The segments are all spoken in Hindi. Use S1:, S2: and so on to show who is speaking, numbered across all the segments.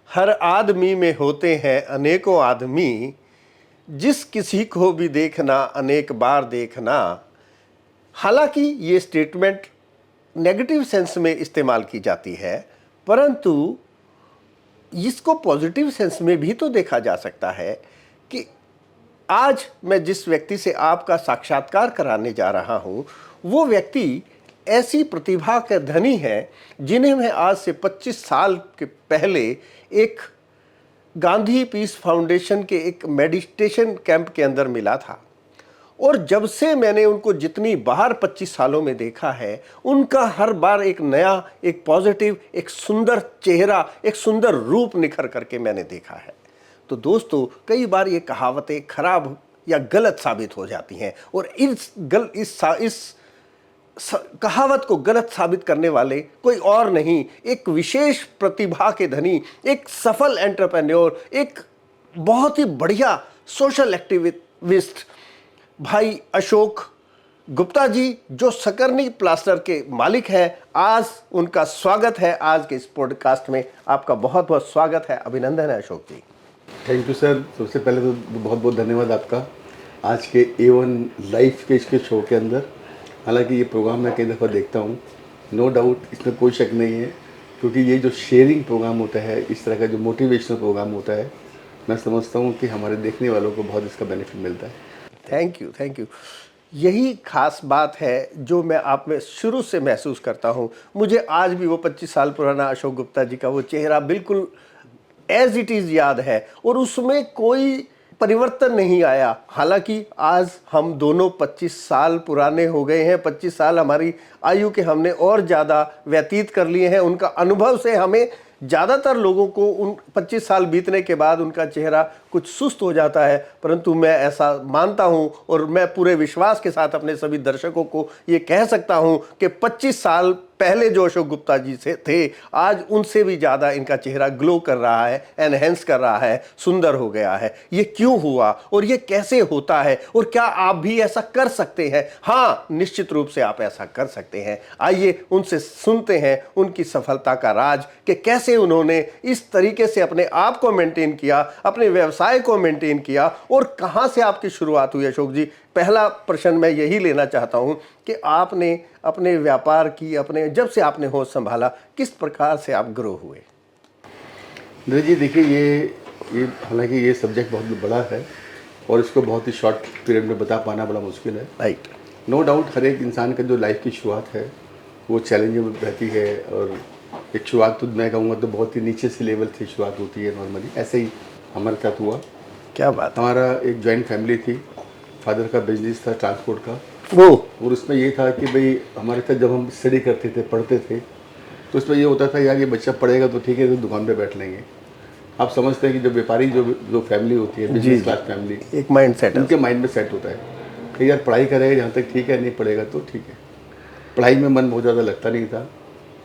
S1: हर आदमी में होते हैं अनेकों आदमी, जिस किसी को भी देखना अनेक बार देखना। हालांकि ये स्टेटमेंट नेगेटिव सेंस में इस्तेमाल की जाती है, परंतु इसको पॉजिटिव सेंस में भी तो देखा जा सकता है कि आज मैं जिस व्यक्ति से आपका साक्षात्कार कराने जा रहा हूं, वो व्यक्ति ऐसी प्रतिभा के धनी है जिन्हें मैं आज से 25 साल के पहले एक गांधी पीस फाउंडेशन के एक मेडिटेशन कैंप के अंदर मिला था। और जब से मैंने उनको जितनी बार 25 सालों में देखा है, उनका हर बार एक नया, एक पॉजिटिव, एक सुंदर चेहरा, एक सुंदर रूप निखर करके मैंने देखा है। तो दोस्तों, कई बार ये कहावतें खराब या गलत साबित हो जाती हैं, और इस कहावत को गलत साबित करने वाले कोई और नहीं, एक विशेष प्रतिभा के धनी, एक सफल एंटरप्रेन्योर, एक बहुत ही बढ़िया सोशल एक्टिविस्ट भाई अशोक गुप्ता जी, जो सकरनी प्लास्टर के मालिक हैं। आज उनका स्वागत है आज के इस पॉडकास्ट में। आपका बहुत बहुत स्वागत है, अभिनंदन है Ashok ji.
S2: Thank you sir. सबसे पहले तो बहुत बहुत धन्यवाद आपका आज के A1 लाइव के इसके शो के अंदर। हालांकि ये प्रोग्राम मैं कई दफ़ा देखता हूँ, नो डाउट इसमें कोई शक नहीं है, क्योंकि ये जो शेयरिंग प्रोग्राम होता है, इस तरह का जो मोटिवेशनल प्रोग्राम होता है, मैं समझता हूँ कि हमारे देखने वालों को बहुत इसका बेनिफिट मिलता है।
S1: Thank you. यही खास बात है जो मैं आप में शुरू से महसूस करता हूँ। मुझे आज भी वो 25 साल पुराना अशोक गुप्ता जी का वो चेहरा बिल्कुल एज इट इज़ याद है, और उसमें कोई परिवर्तन नहीं आया। हालांकि आज हम दोनों 25 साल पुराने हो गए हैं, 25 साल हमारी आयु के हमने और ज़्यादा व्यतीत कर लिए हैं। उनका अनुभव से हमें ज़्यादातर लोगों को उन 25 साल बीतने के बाद उनका चेहरा कुछ सुस्त हो जाता है, परंतु मैं ऐसा मानता हूं, और मैं पूरे विश्वास के साथ अपने सभी दर्शकों को ये कह सकता हूं कि 25 साल पहले जो अशोक गुप्ता जी से थे, आज उनसे भी ज़्यादा इनका चेहरा ग्लो कर रहा है, एनहेंस कर रहा है, सुंदर हो गया है। ये क्यों हुआ और ये कैसे होता है, और क्या आप भी ऐसा कर सकते हैं? हाँ, निश्चित रूप से आप ऐसा कर सकते हैं। आइए उनसे सुनते हैं उनकी सफलता का राज, कि कैसे उन्होंने इस तरीके से अपने आप को मेंटेन किया, अपने व्यवसाय को मेंटेन किया, और कहाँ से आपकी शुरुआत हुई अशोक जी। पहला प्रश्न मैं यही लेना चाहता हूं कि आपने अपने व्यापार की, अपने जब से आपने होश संभाला, किस प्रकार से आप ग्रो हुए?
S2: जी देखिए, ये हालांकि ये सब्जेक्ट बहुत बड़ा है और इसको बहुत ही शॉर्ट पीरियड में बता पाना बड़ा मुश्किल है।
S1: राइट।
S2: नो डाउट हर एक इंसान का जो लाइफ की शुरुआत है वो चैलेंजेबल रहती है, और एक शुरुआत तो मैं कहूँगा तो बहुत ही नीचे से लेवल से शुरुआत होती है नॉर्मली। ऐसे ही हमारे साथ हुआ।
S1: क्या बात।
S2: हमारा एक जॉइंट फैमिली थी, फादर का बिजनेस था ट्रांसपोर्ट का,
S1: वो
S2: और उसमें ये था कि भाई हमारे साथ जब हम स्टडी करते थे, पढ़ते थे, तो उसमें ये होता था यार ये बच्चा पढ़ेगा तो ठीक है, तो दुकान पे बैठ लेंगे। आप समझते हैं कि जो व्यापारी जो फैमिली होती है, बिजनेस क्लास फैमिली,
S1: एक माइंड सेट
S2: उनके माइंड में सेट होता है कि यार पढ़ाई करेगा जहाँ तक ठीक है, नहीं पढ़ेगा तो ठीक है। पढ़ाई में मन बहुत ज़्यादा लगता नहीं था,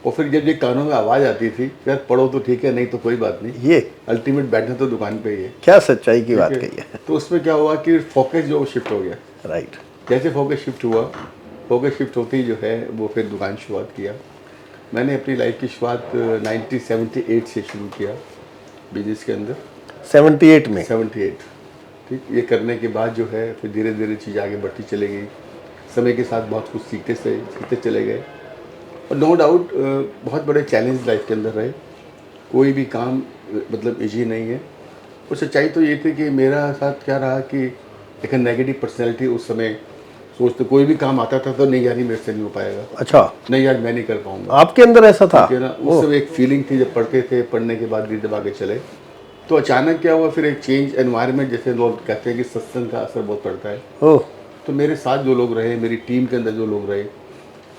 S2: और फिर जब ये कानों में आवाज़ आती थी यार पढ़ो तो ठीक है, नहीं तो कोई बात नहीं,
S1: ये
S2: अल्टीमेट बैठना तो दुकान पे ही है।
S1: क्या सच्चाई की बात कही है।
S2: तो उसमें क्या हुआ कि फोकस जो शिफ्ट हो गया।
S1: राइट।
S2: जैसे फोकस शिफ्ट हुआ, फोकस शिफ्ट होते ही जो है वो फिर दुकान शुरुआत किया। मैंने अपनी लाइफ की शुरुआत 1978 से शुरू किया बिजनेस के अंदर।
S1: 78 में?
S2: 78। ठीक, ये करने के बाद जो है फिर धीरे धीरे चीज़ आगे बढ़ती चली गई। समय के साथ बहुत कुछ सीखते चले गए, और नो डाउट बहुत बड़े चैलेंज लाइफ के अंदर रहे। कोई भी काम मतलब ईजी नहीं है। और सच्चाई तो ये थी कि मेरा साथ क्या रहा कि एक नेगेटिव पर्सनैलिटी उस समय सोचते, कोई भी काम आता था तो नहीं यार मेरे से नहीं हो पाएगा।
S1: अच्छा।
S2: नहीं यार मैं नहीं कर पाऊंगा।
S1: आपके अंदर ऐसा था?
S2: ना उस समय एक फीलिंग थी। जब पढ़ते थे, पढ़ने के बाद धीरे आगे चले, तो अचानक क्या हुआ, फिर एक चेंज एनवायरनमेंट, जैसे लोग कहते हैं कि सत्संग का असर बहुत पड़ता है। तो मेरे साथ जो लोग रहे, मेरी टीम के अंदर जो लोग रहे,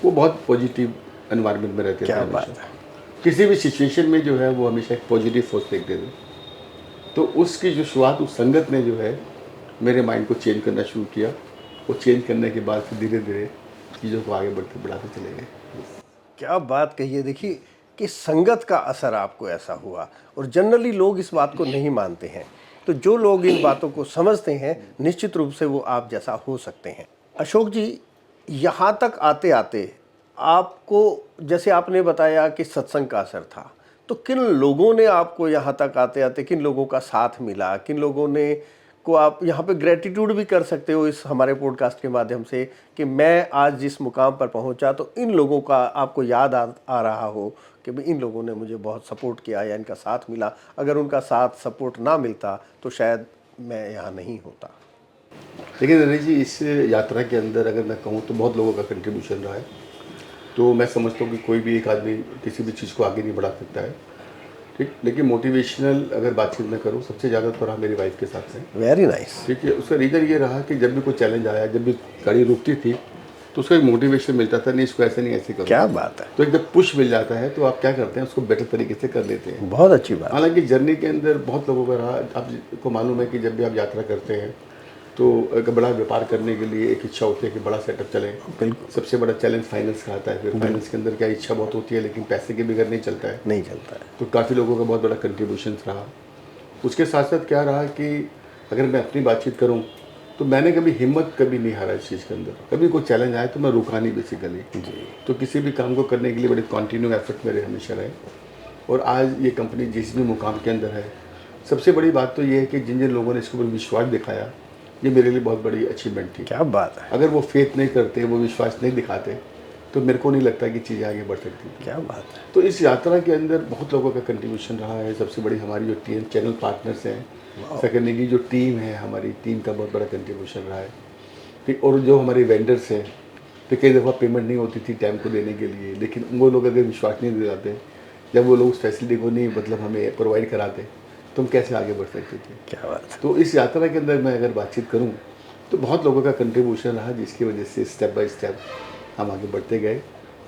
S2: वो बहुत पॉजिटिव एनवायरनमेंट में रहते थे।
S1: क्या बात है।
S2: किसी भी सिचुएशन में जो है वो हमेशा एक पॉजिटिव फोर्स देखते थे। तो उसकी जो शुरुआत उस संगत ने जो है मेरे माइंड को चेंज करना शुरू किया। वो चेंज करने के बाद फिर धीरे धीरे चीज़ों को आगे बढ़ाते चले गए।
S1: क्या बात कही है। देखिए कि संगत का असर आपको ऐसा हुआ, और जनरली लोग इस बात को नहीं मानते हैं। तो जो लोग इन बातों को समझते हैं, निश्चित रूप से वो आप जैसा हो सकते हैं। अशोक जी, यहाँ तक आते आते आपको, जैसे आपने बताया कि सत्संग का असर था, तो किन लोगों ने आपको यहाँ तक आते आते किन लोगों का साथ मिला, किन लोगों ने को आप यहाँ पे ग्रेटिट्यूड भी कर सकते हो इस हमारे पॉडकास्ट के माध्यम से कि मैं आज जिस मुकाम पर पहुँचा तो इन लोगों का आपको याद आ रहा हो कि भाई इन लोगों ने मुझे बहुत सपोर्ट किया या इनका साथ मिला, अगर उनका साथ सपोर्ट ना मिलता तो शायद मैं यहाँ नहीं होता।
S2: देखिए नरेश जी, इस यात्रा के अंदर अगर मैं कहूँ तो बहुत लोगों का कंट्रीब्यूशन रहा है। तो मैं समझता हूँ कि कोई भी एक आदमी किसी भी चीज़ को आगे नहीं बढ़ा सकता है, ठीक। लेकिन मोटिवेशनल अगर बातचीत मैं करूँ, सबसे ज़्यादा तो रहा मेरी वाइफ के साथ से।
S1: Very nice.
S2: ठीक है, उसका रीज़न ये रहा कि जब भी कोई चैलेंज आया, जब भी गाड़ी रुकती थी तो उसका एक मोटिवेशन मिलता था, नहीं इसको ऐसे नहीं ऐसे करो।
S1: क्या बात है।
S2: तो एक जब पुश मिल जाता है तो आप क्या करते हैं, उसको बेटर तरीके से कर लेते हैं।
S1: बहुत अच्छी बात।
S2: हालांकि जर्नी के अंदर बहुत लोगों का रहा, आपको मालूम है कि जब भी आप यात्रा करते हैं तो एक बड़ा व्यापार करने के लिए एक इच्छा होती है कि बड़ा सेटअप चले।
S1: बिल्कुल।
S2: सबसे बड़ा चैलेंज फाइनेंस का आता है, फिर फाइनेंस के अंदर क्या इच्छा बहुत होती है लेकिन पैसे के बगैर नहीं चलता है,
S1: नहीं चलता है।
S2: तो काफ़ी लोगों का बहुत बड़ा कंट्रीब्यूशन रहा। उसके साथ साथ क्या रहा कि अगर मैं अपनी बातचीत करूं तो मैंने कभी हिम्मत कभी नहीं हारा इस चीज़ के अंदर। कभी कोई चैलेंज आया तो मैं रुका नहीं बेसिकली जी। तो किसी भी काम को करने के लिए बड़े कंटिन्यू एफर्ट मेरे हमेशा रहे। और आज ये कंपनी जिस भी मुकाम के अंदर है, सबसे बड़ी बात तो ये है कि जिन जिन लोगों ने इसके ऊपर विश्वास दिखाया, ये मेरे लिए बहुत बड़ी अचीवमेंट थी।
S1: क्या बात है।
S2: अगर वो फेथ नहीं करते, वो विश्वास नहीं दिखाते तो मेरे को नहीं लगता कि चीज़ें आगे बढ़ सकती थी।
S1: क्या बात है।
S2: तो इस यात्रा के अंदर बहुत लोगों का कंट्रीब्यूशन रहा है। सबसे बड़ी हमारी जो टीम चैनल पार्टनर्स हैं, सेकेंडली की जो टीम है, हमारी टीम का बहुत बड़ा कंट्रीब्यूशन रहा है, ठीक। और जो हमारे वेंडर्स हैं, तो कई दफ़ा पेमेंट नहीं होती थी टाइम को देने के लिए, लेकिन वो लोग अगर विश्वास नहीं दिलाते, जब वो लोग उस फैसिलिटी को नहीं मतलब हमें प्रोवाइड कराते तो हम कैसे आगे बढ़ सकते थे।
S1: क्या बात है।
S2: तो इस यात्रा के अंदर मैं अगर बातचीत करूं तो बहुत लोगों का कंट्रीब्यूशन रहा, जिसकी वजह से स्टेप बाय स्टेप हम आगे बढ़ते गए।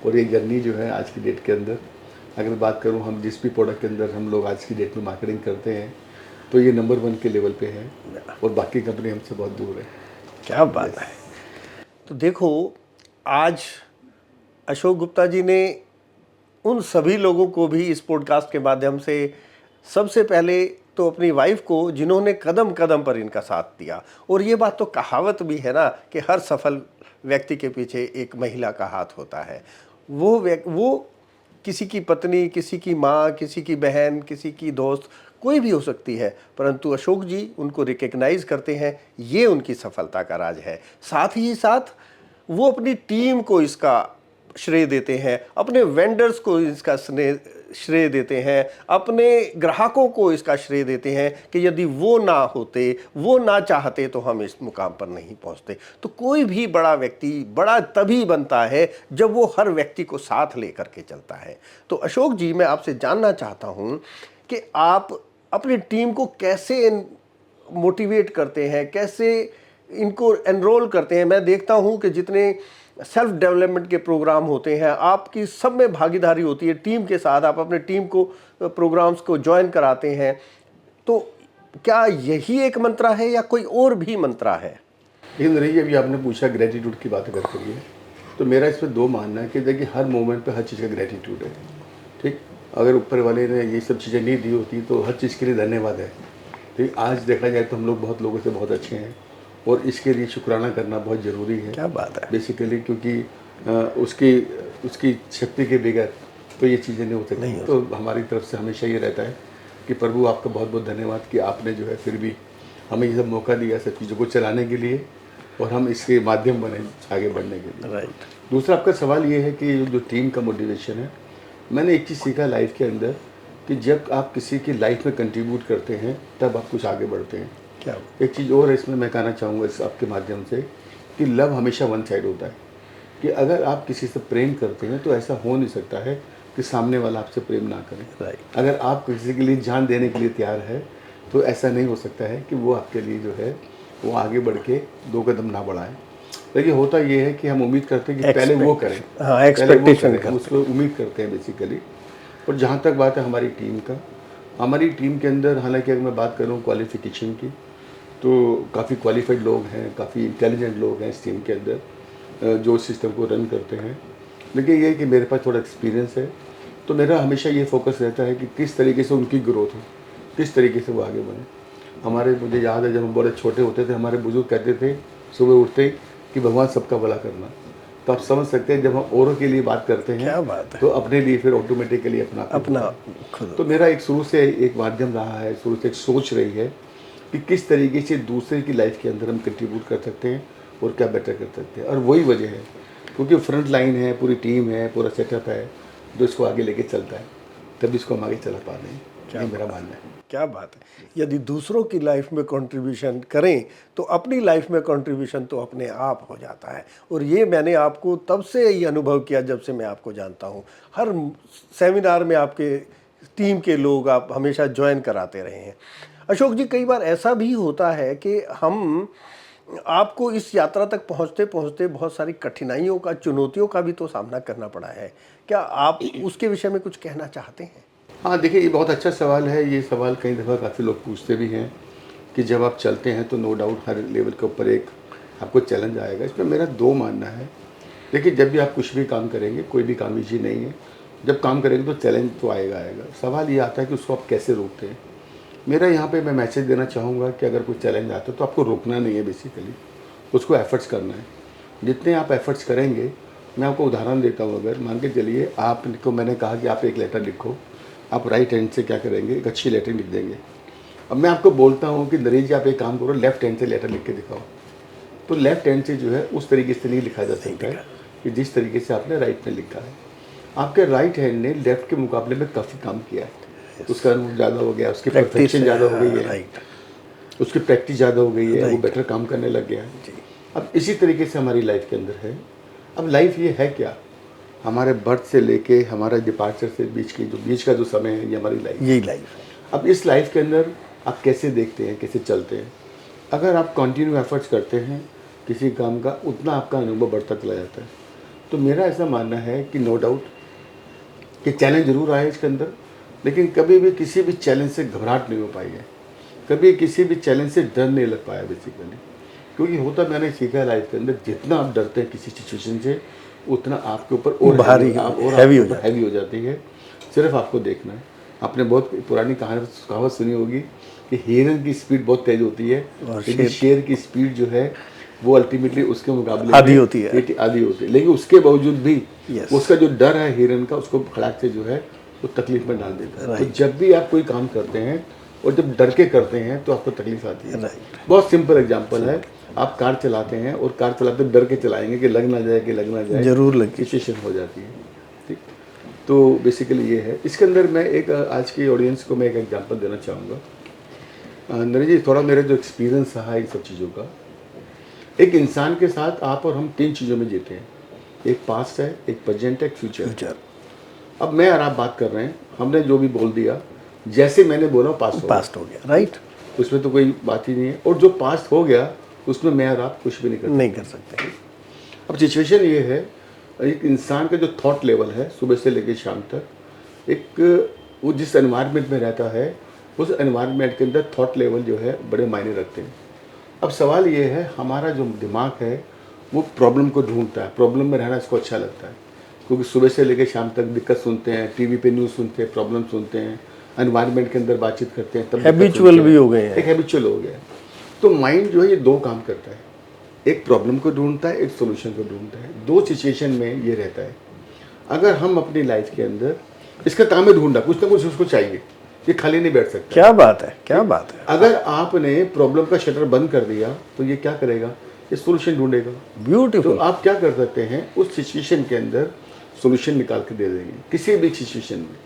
S2: और ये जर्नी जो है आज की डेट के अंदर अगर बात करूं, हम जिस भी प्रोडक्ट के अंदर हम लोग आज की डेट में मार्केटिंग करते हैं तो ये नंबर 1 के लेवल पे है और बाकी कंपनी हमसे बहुत दूर है।
S1: क्या बात है। तो देखो, आज अशोक गुप्ता जी ने उन सभी लोगों को भी इस पॉडकास्ट के माध्यम से, सबसे पहले तो अपनी वाइफ को, जिन्होंने कदम कदम पर इनका साथ दिया। और ये बात तो कहावत भी है ना कि हर सफल व्यक्ति के पीछे एक महिला का हाथ होता है। वो किसी की पत्नी, किसी की माँ, किसी की बहन, किसी की दोस्त, कोई भी हो सकती है, परंतु अशोक जी उनको रिकग्नाइज करते हैं, ये उनकी सफलता का राज है। साथ ही साथ वो अपनी टीम को इसका श्रेय देते हैं, अपने वेंडर्स को इसका श्रेय देते हैं, अपने ग्राहकों को इसका श्रेय देते हैं कि यदि वो ना होते, वो ना चाहते तो हम इस मुकाम पर नहीं पहुंचते। तो कोई भी बड़ा व्यक्ति बड़ा तभी बनता है जब वो हर व्यक्ति को साथ लेकर के चलता है। तो अशोक जी, मैं आपसे जानना चाहता हूं कि आप अपनी टीम को कैसे मोटिवेट करते हैं, कैसे इनको एनरोल करते हैं। मैं देखता हूं कि जितने सेल्फ डेवलपमेंट के प्रोग्राम होते हैं, आपकी सब में भागीदारी होती है टीम के साथ, आप अपने टीम को प्रोग्राम्स को ज्वाइन कराते हैं। तो क्या यही एक मंत्रा है या कोई और भी मंत्रा है?
S2: लेकिन रही, अभी आपने पूछा ग्रेटिट्यूड की बात अगर करिए तो मेरा इसमें 2 मानना है कि देखिए हर मोमेंट पे हर चीज़ का ग्रेटिट्यूड है, ठीक। अगर ऊपर वाले ने ये सब चीज़ें नहीं दी होती तो हर चीज़ के लिए धन्यवाद है, ठीक। आज देखा जाए तो हम लोग बहुत लोगों से बहुत अच्छे हैं और इसके लिए शुक्राना करना बहुत ज़रूरी है।
S1: क्या बात है।
S2: बेसिकली क्योंकि उसकी शक्ति के बगैर तो ये चीज़ें नहीं हो सकती। तो हमारी तरफ से हमेशा ये रहता है कि प्रभु आपका बहुत बहुत धन्यवाद कि आपने जो है फिर भी हमें ये सब मौका दिया सब चीज़ों को चलाने के लिए और हम इसके माध्यम बने आगे बढ़ने के लिए।
S1: राइट।
S2: दूसरा आपका सवाल ये है कि जो टीम का मोटिवेशन है, मैंने एक चीज़ सीखा लाइफ के अंदर कि जब आप किसी की लाइफ में कंट्रीब्यूट करते हैं तब आप कुछ आगे बढ़ते हैं।
S1: क्या?
S2: एक चीज़ और इसमें मैं कहना चाहूँगा इस आपके माध्यम से कि लव हमेशा वन साइड होता है, कि अगर आप किसी से प्रेम करते हैं तो ऐसा हो नहीं सकता है कि सामने वाला आपसे प्रेम ना करे।
S1: राइट।
S2: अगर आप किसी के लिए जान देने के लिए तैयार है तो ऐसा नहीं हो सकता है कि वो आपके लिए जो है वो आगे बढ़ के 2 कदम ना बढ़ाए। लेकिन होता ये है कि हम उम्मीद करते हैं कि पहले वो करें,
S1: हाँ, एक्सपेक्टेशन
S2: हम उसको उम्मीद करते हैं बेसिकली। और जहाँ तक बात है हमारी टीम का, हमारी टीम के अंदर हालांकि अगर मैं बात करूँ क्वालिफिकेशन की तो काफ़ी क्वालिफाइड लोग हैं, काफ़ी इंटेलिजेंट लोग हैं इस टीम के अंदर जो सिस्टम को रन करते हैं। लेकिन ये है कि मेरे पास थोड़ा एक्सपीरियंस है, तो मेरा हमेशा ये फोकस रहता है कि किस तरीके से उनकी ग्रोथ हो, किस तरीके से वो आगे बढ़े। मुझे याद है जब हम बड़े छोटे होते थे, हमारे बुजुर्ग कहते थे सुबह उठते ही कि भगवान सबका भला करना। तो आप समझ सकते हैं जब हम औरों के लिए बात करते हैं,
S1: क्या बात है।
S2: तो अपने लिए फिर ऑटोमेटिकली अपना
S1: खुद।
S2: तो मेरा एक शुरू से एक माध्यम रहा है, शुरू से एक सोच रही है कि किस तरीके से दूसरे की लाइफ के अंदर हम कंट्रीब्यूट कर सकते हैं और क्या बेटर कर सकते हैं। और वही वजह है क्योंकि फ्रंट लाइन है, पूरी टीम है, पूरा सेटअप है जो इसको आगे लेके चलता है, तभी इसको हम आगे चला पा रहे हैं।
S1: क्या
S2: ये मेरा मानना है।
S1: क्या बात है। यदि दूसरों की लाइफ में कंट्रीब्यूशन करें तो अपनी लाइफ में कंट्रीब्यूशन तो अपने आप हो जाता है। और ये मैंने आपको तब से ही अनुभव किया जब से मैं आपको जानता हूँ। हर सेमिनार में आपके टीम के लोग आप हमेशा ज्वाइन कराते रहे हैं। अशोक जी, कई बार ऐसा भी होता है कि हम आपको इस यात्रा तक पहुंचते पहुंचते बहुत सारी कठिनाइयों का, चुनौतियों का भी तो सामना करना पड़ा है। क्या आप उसके विषय में कुछ कहना चाहते हैं?
S2: हाँ, देखिए ये बहुत अच्छा सवाल है। ये सवाल कई दफ़ा काफ़ी लोग पूछते भी हैं कि जब आप चलते हैं तो नो डाउट हर लेवल के ऊपर एक आपको चैलेंज आएगा। इसमें मेरा दो मानना है। देखिए जब भी आप कुछ भी काम करेंगे, कोई भी काम ईजी नहीं है। जब काम करेंगे तो चैलेंज तो आएगा। सवाल ये आता है कि उसको आप कैसे रोकते हैं। मेरा यहाँ पे मैं मैसेज देना चाहूँगा कि अगर कोई चैलेंज आता है तो आपको रोकना नहीं है, बेसिकली उसको एफर्ट्स करना है। जितने आप एफर्ट्स करेंगे, मैं आपको उदाहरण देता हूँ। अगर मान के चलिए आपको मैंने कहा कि आप एक लेटर लिखो, आप राइट हैंड से क्या करेंगे, एक अच्छी लेटर लिख देंगे। अब मैं आपको बोलता हूँ कि नरेश जी आप एक काम करो, लेफ्ट हैंड से लेटर लिख के दिखाओ। तो लेफ्ट हैंड से जो है उस तरीके से नहीं लिखा जा सकता है कि जिस तरीके से आपने राइट में लिखा है। आपके राइट हैंड ने लेफ्ट के मुकाबले में काफ़ी काम किया है, उसका अनुभव ज़्यादा हो गया, उसकी परफेक्शन ज़्यादा हो गई है, उसकी प्रैक्टिस ज़्यादा हो गई है, वो बेटर काम करने लग गया है। अब इसी तरीके से हमारी लाइफ के अंदर है। अब लाइफ ये है क्या, हमारे बर्थ से लेके हमारा डिपार्चर से बीच का जो समय है, ये हमारी लाइफ,
S1: यही लाइफ है।
S2: अब इस लाइफ के अंदर आप कैसे देखते हैं, कैसे चलते हैं। अगर आप कंटिन्यू एफर्ट्स करते हैं किसी काम का, उतना आपका अनुभव बढ़ता चला जाता है। तो मेरा ऐसा मानना है कि नो डाउट कि चैलेंज जरूर आए इसके अंदर, लेकिन कभी भी किसी भी चैलेंज से घबराहट नहीं हो पाई है, कभी किसी भी चैलेंज से डर नहीं लग पाया बेसिकली। क्योंकि होता मैंने सीखा है लाइफ के अंदर, जितना आप डरते हैं किसी सिचुएशन से, उतना आपके ऊपर और
S1: भारी हैवी
S2: हो जाती है। सिर्फ आपको देखना है। आपने बहुत पुरानी कहावत सुनी होगी कि हिरन की स्पीड बहुत तेज होती है, लेकिन शेर की स्पीड जो है वो अल्टीमेटली उसके मुकाबले
S1: आधी होती है।
S2: लेकिन उसके बावजूद भी उसका जो डर है हिरन का, उसको खड़ाक से जो है वो तकलीफ में डाल देता है। तो जब भी आप कोई काम करते हैं और जब डर के करते हैं तो आपको तकलीफ आती है। बहुत सिंपल एग्जांपल है, आप कार चलाते हैं और कार चलाते डर के चलाएंगे कि लग ना जाए,
S1: जरूर लगे,
S2: सिचुएशन हो जाती है। ठीक, तो बेसिकली ये है। इसके अंदर मैं एक आज की ऑडियंस को मैं एक एग्जांपल देना चाहूँगा। नरेश जी, थोड़ा मेरा जो एक्सपीरियंस रहा है इन सब चीज़ों का, एक इंसान के साथ आप और हम तीन चीज़ों में जीते हैं। एक पास्ट है, एक प्रेजेंट है, एक फ्यूचर। अब मैं और आप बात कर रहे हैं, हमने जो भी बोल दिया, जैसे मैंने बोला पास्ट हो गया,
S1: राइट,
S2: उसमें तो कोई बात ही नहीं है। और जो पास्ट हो गया उसमें मैं और आप कुछ भी नहीं कर सकते। अब सिचुएशन ये है, एक इंसान का जो थॉट लेवल है सुबह से लेकर शाम तक, एक वो जिस एनवायरनमेंट में रहता है, उस एनवायरनमेंट के अंदर थॉट लेवल जो है बड़े मायने रखते हैं। अब सवाल ये है, हमारा जो दिमाग है वो प्रॉब्लम को ढूंढता है, प्रॉब्लम में रहना इसको अच्छा लगता है, क्योंकि सुबह से लेकर शाम तक दिक्कत सुनते हैं, टीवी पे न्यूज़ सुनते हैं, प्रॉब्लम सुनते हैं, एनवायरनमेंट के अंदर बातचीत करते हैं, तब
S1: हैबिचुअल भी हो गए हैं।
S2: एक हैबिचुअल हो गया है। तो माइंड जो है ये दो काम करता है, एक प्रॉब्लम को ढूंढता है, एक सोल्यूशन को ढूंढता है। दो सिचुएशन में ये रहता है। अगर हम अपनी लाइफ के अंदर इसका काम है ढूंढना, कुछ ना कुछ उसको चाहिए, ये खाली नहीं बैठ सकता।
S1: क्या बात है, क्या बात है।
S2: अगर आपने प्रॉब्लम का शटर बंद कर दिया तो ये क्या करेगा, ये सोल्यूशन ढूंढेगा।
S1: ब्यूटीफुल।
S2: तो आप क्या कर सकते हैं, उस सिचुएशन के अंदर सोल्यूशन निकाल के दे देंगे किसी भी सिचुएशन में।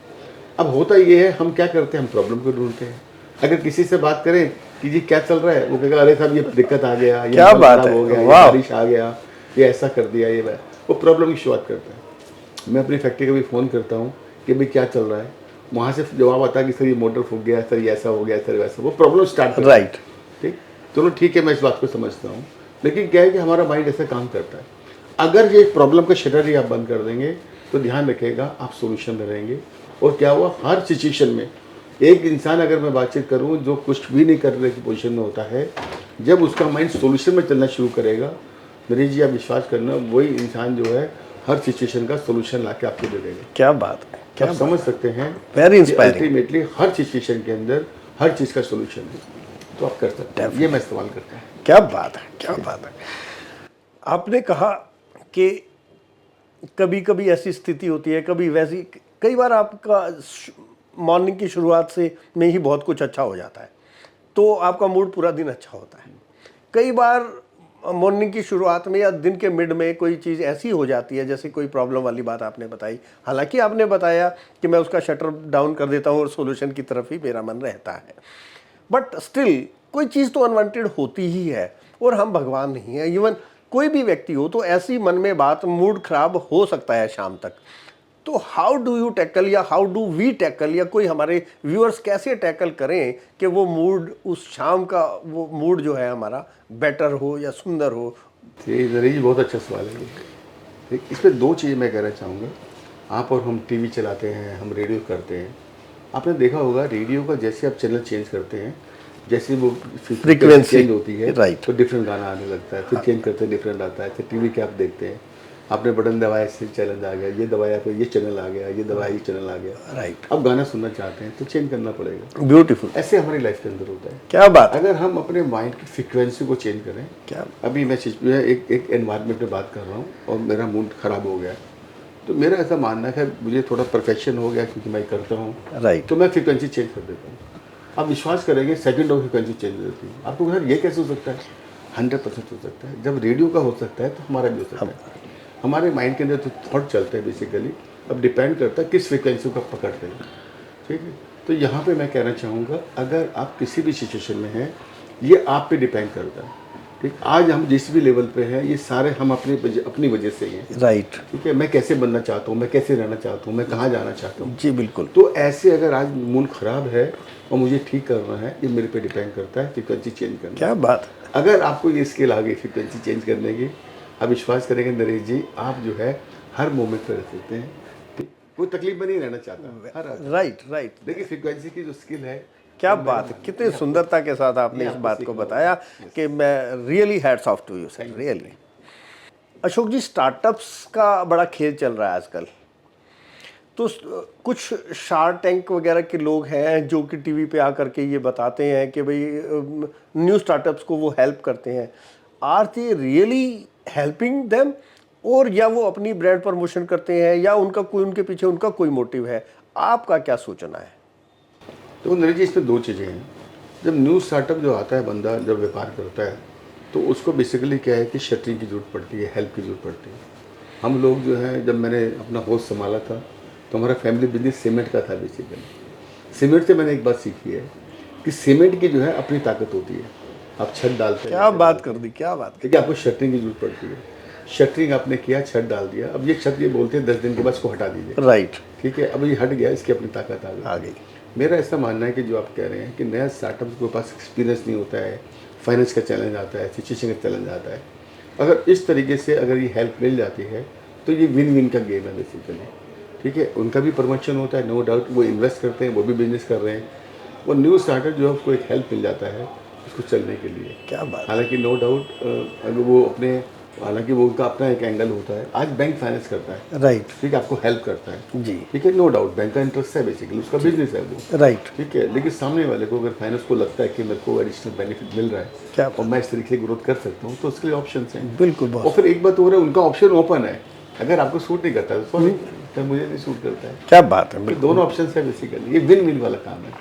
S2: अब होता ये है, हम क्या करते हैं, हम प्रॉब्लम को ढूंढते हैं। अगर किसी से बात करें कि जी क्या चल रहा है, वो कहेगा अरे साहब ये दिक्कत आ गया, ये
S1: क्या बात है,
S2: हो गया, ये बारिश आ गया, ये ऐसा कर दिया, ये वो प्रॉब्लम की शुरुआत करता है। मैं अपनी फैक्ट्री का भी फ़ोन करता हूँ कि भाई क्या चल रहा है, वहाँ से जवाब आता है कि सर ये मोटर फूक गया, सर ये ऐसा हो गया, सर वैसा। वो प्रॉब्लम स्टार्ट करता है।
S1: राइट,
S2: ठीक, चलो ठीक है, मैं इस बात को समझता हूँ, लेकिन क्या है कि हमारा माइंड ऐसा काम करता है। अगर ये प्रॉब्लम का शटर ही आप बंद कर देंगे तो ध्यान रखिएगा आप सोल्यूशन में रहेंगे। और क्या हुआ, हर सिचुएशन में एक इंसान, अगर मैं बातचीत करूं, जो कुछ भी नहीं करने की पोजीशन में होता है, जब उसका माइंड सोल्यूशन में चलना शुरू करेगा, नरेश जी आप विश्वास करना, वही इंसान जो है हर सिचुएशन का सोल्यूशन ला के आपको दे देगा।
S1: क्या बात है, क्या
S2: आप समझ सकते हैं,
S1: वेरी इंस्पायरिंग।
S2: अल्टीमेटली हर सिचुएशन के अंदर हर चीज़ का सोल्यूशन है, तो आप कर सकते हैं। ये मैं इस्तेमाल करता हूँ।
S1: क्या बात है, क्या बात है। आपने कहा कि कभी कभी ऐसी स्थिति होती है, कभी वैसी, कई बार आपका मॉर्निंग की शुरुआत से में ही बहुत कुछ अच्छा हो जाता है, तो आपका मूड पूरा दिन अच्छा होता है। कई बार मॉर्निंग की शुरुआत में या दिन के मिड में कोई चीज़ ऐसी हो जाती है, जैसे कोई प्रॉब्लम वाली बात आपने बताई, हालांकि आपने बताया कि मैं उसका शटर डाउन कर देता हूँ और सॉल्यूशन की तरफ ही मेरा मन रहता है, बट स्टिल कोई चीज़ तो अनवांटेड होती ही है, और हम भगवान नहीं है, इवन कोई भी व्यक्ति हो तो ऐसी मन में बात, मूड खराब हो सकता है शाम तक। तो हाउ डू यू टैकल, या हाउ डू वी टैकल, या कोई हमारे व्यूअर्स कैसे टैकल करें कि वो मूड, उस शाम का वो मूड जो है हमारा बेटर हो या सुंदर हो?
S2: ये नरेश जी बहुत अच्छा सवाल है ये। इसमें दो चीज़ मैं कहना चाहूँगा। आप और हम टीवी चलाते हैं, हम रेडियो करते हैं। आपने देखा होगा रेडियो का जैसे आप चैनल चेंज करते हैं, जैसे वो
S1: फ्रीक्वेंसी
S2: चेंज होती है,
S1: राइट,
S2: तो डिफरेंट गाना आने लगता है, फिर चेंज करते हैं डिफरेंट आता है। फिर टीवी के आप देखते हैं, आपने बटन दबाया इससे चैनल आ गया, ये दबाया फिर ये चैनल आ गया, ये दबाया ये चैनल आ गया।
S1: राइट,
S2: अब गाना सुनना चाहते हैं तो चेंज करना पड़ेगा।
S1: ब्यूटीफुल,
S2: ऐसे हमारी लाइफ के अंदर होता है।
S1: क्या बात है,
S2: अगर हम अपने माइंड की फ्रिक्वेंसी को चेंज करें,
S1: क्या,
S2: अभी मैं एक एनवायरनमेंट में बात कर रहा हूँ और मेरा मूड ख़राब हो गया, तो मेरा ऐसा मानना है कि मुझे थोड़ा परफेक्शन हो गया क्योंकि मैं करता हूँ,
S1: राइट,
S2: तो मैं फ्रिक्वेंसी चेंज कर देता हूँ। आप विश्वास करेंगे सेकंड ऑफ फ्रिक्वेंसी चेंज हो जाती है। आपको सर ये कैसे हो सकता है? 100% हो सकता है। जब रेडियो का हो सकता है तो हमारा भी हो सकता है। हमारे माइंड के अंदर जो थॉट चलते हैं बेसिकली, अब डिपेंड करता है किस फ्रिक्वेंसी को आप पकड़ते हैं। ठीक है, तो यहाँ पे मैं कहना चाहूँगा अगर आप किसी भी सिचुएशन में हैं, ये आप पे डिपेंड करता है। ठीक, आज हम जिस भी लेवल पे हैं ये सारे हम अपनी वजह से ही हैं।
S1: राइट,
S2: ठीक है, मैं कैसे बनना चाहता हूँ, मैं कैसे रहना चाहता हूँ, मैं कहाँ जाना चाहता हूँ।
S1: जी बिल्कुल,
S2: तो ऐसे अगर आज मूड ख़राब है और मुझे ठीक करना है, ये मेरे पे डिपेंड करता है फ्रिक्वेंसी चेंज करना।
S1: क्या बात है,
S2: अगर आपको ये स्किल आ गई फ्रिक्वेंसी चेंज करने की, आप विश्वास करेंगे नरेश जी, आप जो है हर मोमेंट पर रह सकते हैं। ठीक, कोई तकलीफ में नहीं रहना चाहता हर आदमी।
S1: राइट, राइट,
S2: देखिए फ्रिक्वेंसी की जो स्किल है,
S1: क्या बात है, कितनी सुंदरता के साथ आपने इस बात को बताया कि मैं really hats off to you sir, really. Ashok ji, startups का बड़ा खेल चल रहा है आजकल, तो कुछ शार्क टैंक वगैरह के लोग हैं जो कि टीवी पे आकर के ये बताते हैं कि भाई न्यू स्टार्टअप्स को वो हेल्प करते हैं। Are they really helping them, और या वो अपनी ब्रांड प्रमोशन करते हैं, या उनका कोई, उनके पीछे उनका कोई मोटिव है? आपका क्या सोचना है?
S2: तो नरेश जी इसमें दो चीज़ें हैं। जब न्यू स्टार्टअप जो आता है, बंदा जब व्यापार करता है तो उसको बेसिकली क्या है कि शटरिंग की ज़रूरत पड़ती है, हेल्प की ज़रूरत पड़ती है। हम लोग जो है, जब मैंने अपना हाउस संभाला था तो हमारा फैमिली बिजनेस सीमेंट का था बेसिकली। सीमेंट से मैंने एक बात सीखी है कि सीमेंट की जो है अपनी ताकत होती है। आप छत डालते हैं,
S1: क्या बात कर दी, क्या बात,
S2: ठीक है, आपको शटरिंग की जरूरत पड़ती है। शटरिंग आपने किया, छत डाल दिया, अब ये छत ये बोलते हैं 10 दिन के बाद इसको हटा दीजिए।
S1: राइट,
S2: ठीक है, अब ये हट गया, इसकी अपनी ताकत
S1: आ गई।
S2: मेरा ऐसा मानना है कि जो आप कह रहे हैं कि नया स्टार्टअप के पास एक्सपीरियंस नहीं होता है, फाइनेंस का चैलेंज आता है, सिचुएशन का चैलेंज आता है, अगर इस तरीके से अगर ये हेल्प मिल जाती है तो ये विन विन का गेम है बेसिकली। ठीक है, उनका भी प्रमोशन होता है, नो डाउट, वो इन्वेस्ट करते हैं, वो भी बिजनेस कर रहे हैं, वो न्यू स्टार्टअप जो है उसको एक हेल्प मिल जाता है उसको चलने के लिए।
S1: क्या बात,
S2: हालांकि नो डाउट अगर वो अपने, हालांकि वो उनका अपना एक एंगल होता है। आज बैंक फाइनेंस करता है,
S1: राइट,
S2: ठीक है, आपको हेल्प करता है
S1: जी,
S2: ठीक है, नो डाउट बैंक का इंटरेस्ट है, बेसिकली उसका बिजनेस है वो,
S1: राइट,
S2: ठीक है। लेकिन सामने वाले को अगर फाइनेंस को लगता है कि मेरे को एडिशनल बेनिफिट मिल रहा
S1: क्या
S2: है और मैं इस तरीके से ग्रोथ कर सकता हूँ, तो उसके लिए ऑप्शन हैं।
S1: बिल्कुल,
S2: और
S1: बहुत,
S2: फिर एक बात हो रहा है, उनका ऑप्शन ओपन है। अगर आपको सूट नहीं करता है तो sorry, तो मुझे नहीं सूट करता है,
S1: क्या बात है,
S2: तो
S1: बिल्कुल।
S2: दोनों ऑप्शन है बेसिकली, ये विन विन वाला काम है।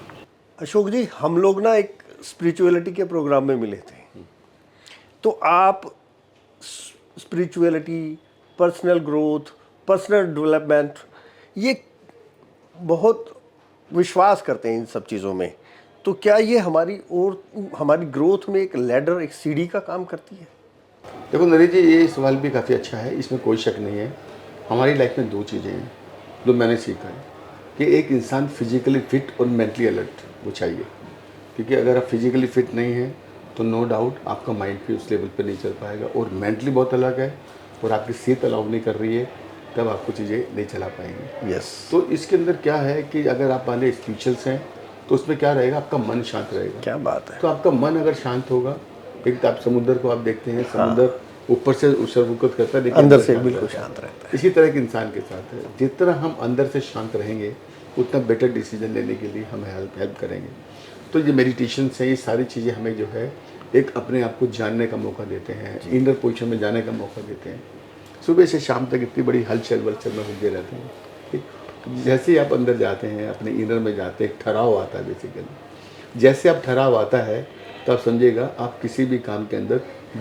S1: अशोक जी, हम लोग ना एक स्पिरिचुअलिटी के प्रोग्राम में मिले थे, तो आप spirituality, personal growth, personal development, ये बहुत विश्वास करते हैं इन सब चीज़ों में, तो क्या ये हमारी और हमारी ग्रोथ में एक लैडर, एक सीढ़ी का काम करती है?
S2: देखो नरेश जी, ये सवाल भी काफ़ी अच्छा है, इसमें कोई शक नहीं है। हमारी लाइफ में दो चीज़ें हैं जो मैंने सीखा है कि एक इंसान फिजिकली फिट और मेंटली अलर्ट वो चाहिए। क्योंकि अगर आप फिजिकली फिट नहीं हैं तो नो डाउट आपका माइंड भी उस लेवल पे नहीं चल पाएगा, और मेंटली बहुत अलग है और आपकी सेहत अलाउ नहीं कर रही है, तब आपको चीज़ें नहीं चला पाएंगे।
S1: यस,
S2: तो इसके अंदर क्या है कि अगर आप मान स्पिरिचुअल्स हैं तो उसमें क्या रहेगा, आपका मन शांत रहेगा।
S1: क्या बात है,
S2: तो आपका मन अगर शांत होगा, एक तो आप समुद्र को आप देखते हैं, समुद्र ऊपर से उछल-कूद करता है, लेकिन
S1: अंदर से
S2: शांत
S1: बिल्कुल
S2: रहता है।
S1: शांत रहता है।
S2: इसी तरह के इंसान के साथ है, जितना हम अंदर से शांत रहेंगे उतना बेटर डिसीजन लेने के लिए हमें हेल्प करेंगे। तो ये मेडिटेशन से ये सारी चीज़ें हमें जो है एक अपने आप को जानने का मौका देते हैं, इनर पोजीशन में जाने का मौका देते हैं। सुबह से शाम तक इतनी बड़ी हलचल वलचल में घूमते रहते हैं। ठीक, जैसे ही आप अंदर जाते हैं, अपने इनर में जाते हैं, एक ठहराव आता है बेसिकली। जैसे आप ठहराव आता है तो आप समझिएगा आप किसी भी काम के अंदर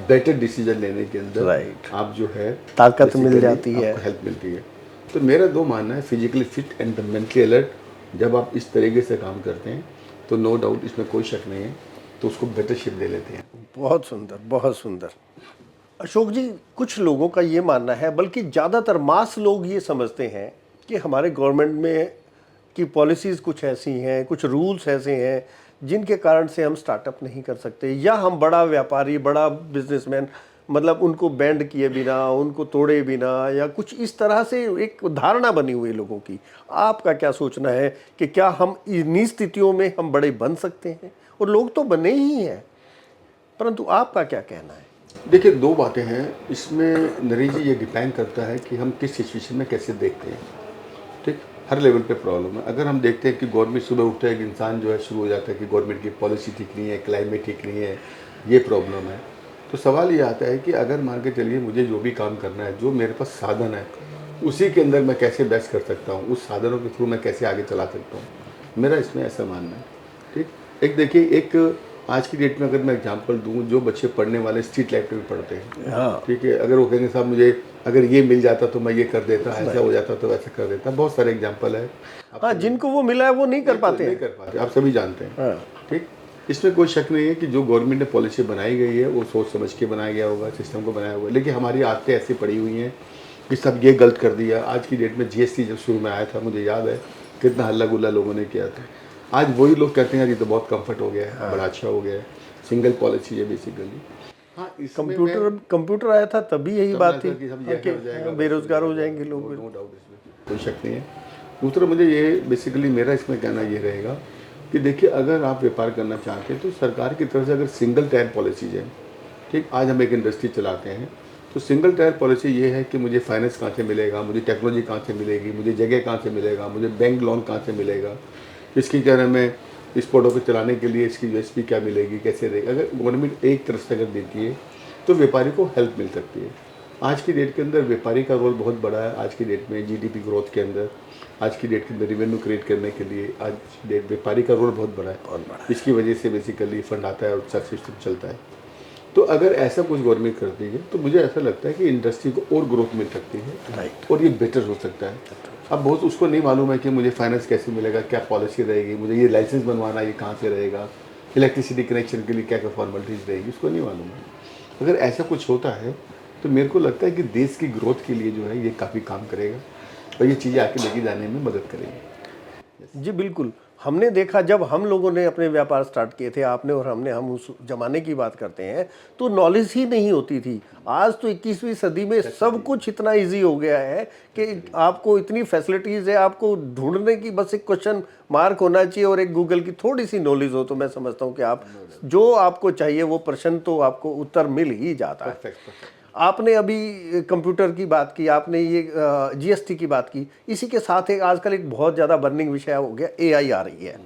S2: बेटर डिसीजन लेने के अंदर
S1: Right.
S2: आप जो है
S1: ताकत मिल
S2: basically
S1: जाती है।
S2: आपको हेल्प मिलती है। तो मेरा दो मानना है, physically fit and mentally alert जब आप इस तरीके से काम करते हैं तो नो डाउट इसमें कोई शक नहीं है, तो उसको बेटर शिप दे लेते हैं।
S1: बहुत सुंदर, बहुत सुंदर। अशोक जी, कुछ लोगों का ये मानना है, बल्कि ज़्यादातर मास लोग ये समझते हैं कि हमारे गवर्नमेंट में की पॉलिसीज़ कुछ ऐसी हैं, कुछ रूल्स ऐसे हैं जिनके कारण से हम स्टार्टअप नहीं कर सकते, या हम बड़ा व्यापारी, बड़ा बिजनेसमैन, मतलब उनको बैंड किए बिना, उनको तोड़े बिना, या कुछ इस तरह से एक धारणा बनी हुई है लोगों की। आपका क्या सोचना है कि क्या हम इन्हीं स्थितियों में हम बड़े बन सकते हैं? और लोग तो बने ही हैं, परंतु आपका क्या कहना है?
S2: देखिए, दो बातें हैं इसमें नरेश जी, ये डिपेंड करता है कि हम किस सिचुएशन में कैसे देखते हैं। ठीक, हर लेवल पे प्रॉब्लम है। अगर हम देखते हैं कि गवर्नमेंट सुबह उठते है कि इंसान जो है शुरू हो जाता है कि गवर्नमेंट की पॉलिसी ठीक नहीं है, क्लाइमेट ठीक नहीं है, ये प्रॉब्लम है, तो सवाल ये आता है कि अगर मान के चलिए मुझे जो भी काम करना है, जो मेरे पास साधन है, उसी के अंदर मैं कैसे बेस्ट कर सकता हूँ, उस साधनों के थ्रू मैं कैसे आगे चला सकता हूँ, मेरा इसमें ऐसा मानना है। ठीक, एक देखिए, एक आज की डेट में अगर मैं एग्जांपल दूं, जो बच्चे पढ़ने वाले स्ट्रीट लाइट पे भी पढ़ते हैं,
S1: हाँ,
S2: ठीक है, अगर वो कहेंगे साहब मुझे अगर ये मिल जाता तो मैं ये कर देता, ऐसा हो जाता तो वैसा कर देता, बहुत सारे एग्जांपल है।
S1: हाँ, जिनको वो मिला है वो नहीं कर पाते
S2: नहीं
S1: हैं।
S2: कर पाते, आप सभी जानते हैं।
S1: हाँ,
S2: ठीक, इसमें कोई शक नहीं है कि जो गवर्नमेंट ने पॉलिसी बनाई गई है वो सोच समझ के बनाया गया होगा, सिस्टम को बनाया होगा, लेकिन हमारी आदतें ऐसी पड़ी हुई हैं कि सब ये गलत कर दिया। आज की डेट में जीएसटी जब शुरू में आया था, मुझे याद है कितना हल्ला गुल्ला लोगों ने किया था। आज वही लोग कहते हैं ये तो बहुत कंफर्ट हो गया है, बड़ा अच्छा हो गया है, सिंगल पॉलिसी है बेसिकली। हाँ,
S1: कंप्यूटर आया था तभी यही बात थी
S2: कि सब ये
S1: कि
S2: हो जाएगा,
S1: बेरोजगार हो जाएंगे लोग।
S2: नो डाउट, इसमें कोई शक नहीं है। दूसरा, मुझे ये बेसिकली मेरा इसमें कहना ये रहेगा कि देखिए, अगर आप व्यापार करना चाहते हैं तो सरकार की तरफ से अगर सिंगल टायर पॉलिसीज है, ठीक, आज हम एक इंडस्ट्री चलाते हैं तो सिंगल टायर पॉलिसी ये है कि मुझे फाइनेंस कहाँ से मिलेगा, मुझे टेक्नोलॉजी कहाँ से मिलेगी, मुझे जगह कहाँ से मिलेगा, मुझे बैंक लोन कहाँ से मिलेगा, इसकी क्या नाम है, इस प्रोडक्ट को चलाने के लिए इसकी यूएसपी क्या मिलेगी, कैसे रहेगी। अगर गवर्नमेंट एक तरफ से अगर देती है तो व्यापारी को हेल्प मिल सकती है। आज की डेट के अंदर व्यापारी का रोल बहुत बड़ा है। आज की डेट में जीडीपी ग्रोथ के अंदर, आज की डेट के अंदर रेवेन्यू क्रिएट करने के लिए आज डेट व्यापारी का रोल बहुत बड़ा है। इसकी वजह से बेसिकली फंड आता है और अच्छा सिस्टम चलता है। तो अगर ऐसा कुछ गवर्नमेंट करती है तो मुझे ऐसा लगता है कि इंडस्ट्री को और ग्रोथ मिल सकती है,
S1: राइट।
S2: और ये बेटर हो सकता है। अब बहुत उसको नहीं मालूम है कि मुझे फाइनेंस कैसे मिलेगा, क्या पॉलिसी रहेगी, मुझे ये लाइसेंस बनवाना ये कहाँ से रहेगा, इलेक्ट्रिसिटी कनेक्शन के लिए क्या क्या फॉर्मेलिटीज़ रहेगी, उसको नहीं मालूम है। अगर ऐसा कुछ होता है तो मेरे को लगता है कि देश की ग्रोथ के लिए जो है ये काफ़ी काम करेगा और ये चीज़ें आके लेके जाने में मदद करेगी।
S1: जी बिल्कुल, हमने देखा जब हम लोगों ने अपने व्यापार स्टार्ट किए थे, आपने और हमने, हम उस ज़माने की बात करते हैं, तो नॉलेज ही नहीं होती थी। आज तो 21वीं सदी में सब कुछ इतना इजी हो गया है कि आपको इतनी फैसिलिटीज़ है, आपको ढूंढने की बस एक क्वेश्चन मार्क होना चाहिए और एक गूगल की थोड़ी सी नॉलेज हो, तो मैं समझता हूँ कि आप जो आपको चाहिए वो प्रश्न तो आपको उत्तर मिल ही जाता है।
S2: परफेक्ट।
S1: आपने अभी कंप्यूटर की बात की, आपने ये जीएसटी की बात की, इसी के साथ एक आजकल एक बहुत ज़्यादा बर्निंग विषय हो गया, एआई आ रही है।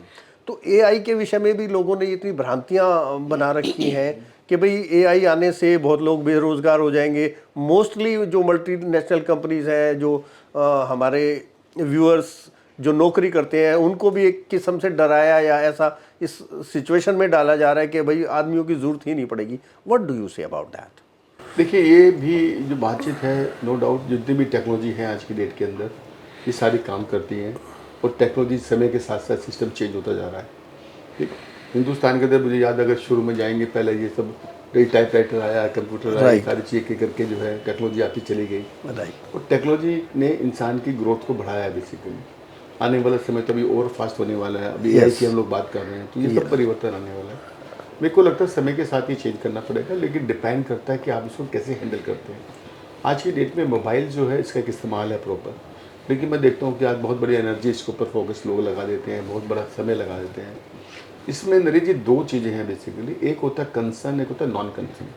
S1: तो एआई के विषय में भी लोगों ने इतनी भ्रांतियां बना रखी हैं कि भाई एआई आने से बहुत लोग बेरोजगार हो जाएंगे। मोस्टली जो मल्टीनेशनल कंपनीज हैं, जो हमारे व्यूअर्स जो नौकरी करते हैं, उनको भी एक किस्म से डराया या ऐसा इस सिचुएशन में डाला जा रहा है कि भाई आदमियों की ज़रूरत ही नहीं पड़ेगी। What do you say about that?
S2: देखिए, ये भी जो बातचीत है, नो डाउट जितनी भी टेक्नोलॉजी है आज की डेट के अंदर ये सारी काम करती हैं, और टेक्नोलॉजी समय के साथ साथ सिस्टम चेंज होता जा रहा है। ठीक, हिंदुस्तान के अंदर मुझे याद, अगर शुरू में जाएंगे पहले ये सब टाइपराइटर आया, कंप्यूटर आया, सारी चीज़ें करके जो है टेक्नोलॉजी आती चली गई, और टेक्नोलॉजी ने इंसान की ग्रोथ को बढ़ाया है बेसिकली। आने वाला समय तो अभी और फास्ट होने वाला है। अभी एआई की हम लोग बात कर रहे हैं, तो ये सब परिवर्तन आने वाला है। मेरे को लगता है समय के साथ ही चेंज करना पड़ेगा, लेकिन डिपेंड करता है कि आप इसको कैसे हैंडल करते हैं। आज की डेट में मोबाइल जो है इसका एक इस्तेमाल है प्रॉपर, लेकिन मैं देखता हूँ कि आज बहुत बड़ी एनर्जी इसके ऊपर फोकस लोग लगा देते हैं, बहुत बड़ा समय लगा देते हैं। इसमें नरेश जी दो चीज़ें हैं बेसिकली, एक होता है कंसर्न, एक होता है नॉन कंसर्न।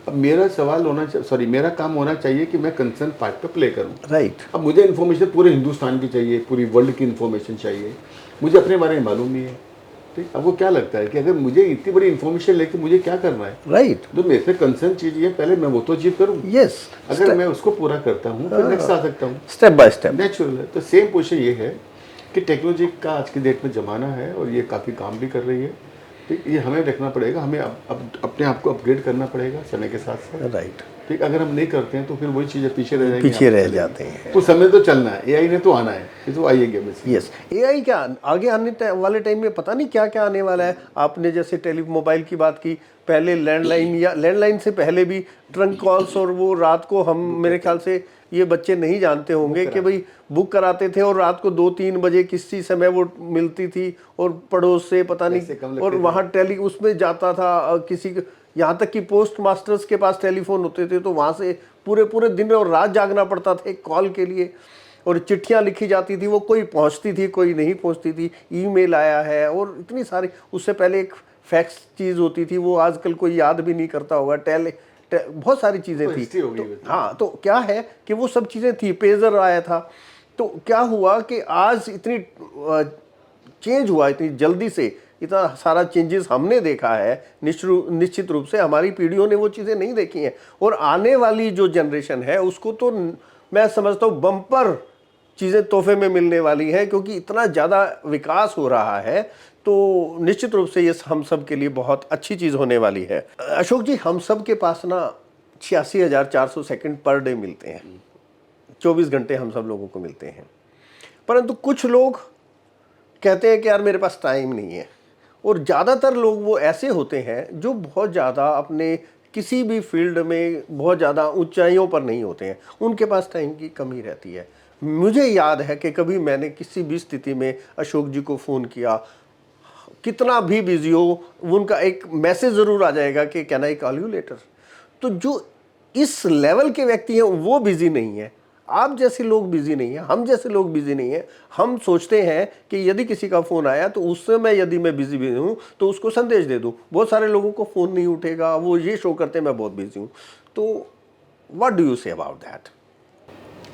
S2: अब मेरा सवाल होना चाहिए, मेरा काम होना चाहिए कि मैं कंसर्न पार्ट पे प्ले करूँ।
S1: राइट।
S2: अब मुझे इन्फॉर्मेशन पूरे हिंदुस्तान की चाहिए, पूरी वर्ल्ड की इन्फॉर्मेशन चाहिए, मुझे अपने बारे में मालूम नहीं है, ठीक, आपको क्या लगता है कि अगर मुझे इतनी बड़ी इन्फॉर्मेशन लेके मुझे क्या करना है,
S1: राइट,
S2: तो मेरे से कंसर्न चीज ये पहले मैं वो तो अचीव करूँ।
S1: यस,
S2: अगर मैं उसको पूरा करता हूँ फिर नेक्स्ट आ सकता हूँ,
S1: स्टेप बाय स्टेप।
S2: नेचुरल है। तो सेम पोजिशन ये है कि टेक्नोलॉजी का आज की डेट में ज़माना है और ये काफ़ी काम भी कर रही है। ठीक, ये हमें देखना पड़ेगा, हमें अब अपने आप को अपग्रेड करना पड़ेगा समय के साथ साथ।
S1: राइट,
S2: ठीक, अगर हम नहीं करते हैं तो फिर वही चीज़ें पीछे रह जाएंगी,
S1: पीछे
S2: आप
S1: रह
S2: चलेंगे।
S1: जाते हैं।
S2: तो समय तो चलना है, एआई ने तो आना है, ये तो आइएगा बेसिकली।
S1: यस, एआई क्या आगे आने वाले टाइम में पता नहीं क्या क्या आने वाला है। आपने जैसे मोबाइल की बात की, पहले लैंडलाइन या लैंडलाइन से पहले भी ट्रंक कॉल्स, और वो रात को हम, मेरे ख्याल से ये बच्चे नहीं जानते होंगे कि भाई बुक कराते थे और रात को 2-3 बजे किसी समय वो मिलती थी, और पड़ोस से पता
S2: पैसे कम
S1: नहीं,
S2: लगते
S1: और
S2: थे।
S1: वहाँ उसमें जाता था किसी, यहाँ तक कि पोस्ट मास्टर्स के पास टेलीफोन होते थे, तो वहाँ से पूरे पूरे दिन और रात जागना पड़ता था एक कॉल के लिए, और चिट्ठियां लिखी जाती थी, वो कोई पहुंचती थी कोई नहीं पहुंचती थी। ईमेल आया है, और इतनी सारी, उससे पहले एक फैक्स चीज़ होती थी, वो आजकल कोई याद भी नहीं करता होगा। बहुत सारी चीज़ें
S2: तो
S1: थी।
S2: हिस्ट्री हो गई
S1: तो,
S2: वो तो।
S1: हाँ, तो क्या है कि वो सब चीज़ें थी, पेजर आया था। तो क्या हुआ कि आज इतनी चेंज हुआ, इतनी जल्दी से इतना सारा चेंजेस हमने देखा है। निश्चित रूप से हमारी पीढ़ियों ने वो चीज़ें नहीं देखी हैं, और आने वाली जो जनरेशन है उसको तो मैं समझता हूँ बम्पर चीज़ें तोहफे में मिलने वाली हैं, क्योंकि इतना ज़्यादा विकास हो रहा है। तो निश्चित रूप से ये हम सब के लिए बहुत अच्छी चीज़ होने वाली है। अशोक जी, हम सब के पास ना 86,400 सेकंड पर डे मिलते हैं, 24 घंटे हम सब लोगों को मिलते हैं। परंतु कुछ लोग कहते हैं कि यार मेरे पास टाइम नहीं है, और ज़्यादातर लोग वो ऐसे होते हैं जो बहुत ज़्यादा अपने किसी भी फील्ड में बहुत ज़्यादा ऊंचाइयों पर नहीं होते हैं, उनके पास टाइम की कमी रहती है। मुझे याद है कि कभी मैंने किसी भी स्थिति में अशोक जी को फ़ोन किया, कितना भी बिजी हो, उनका एक मैसेज ज़रूर आ जाएगा कि can I call you later. तो जो इस लेवल के व्यक्ति हैं वो बिजी नहीं है, आप जैसे लोग बिजी नहीं है, हम जैसे लोग बिजी नहीं है। हम सोचते हैं कि यदि किसी का फ़ोन आया तो उससे मैं, यदि मैं बिजी भी हूँ तो उसको संदेश दे दूँ। बहुत सारे लोगों को फ़ोन नहीं उठेगा, वो ये शो करते हैं मैं बहुत बिजी हूँ। तो what do you say about that?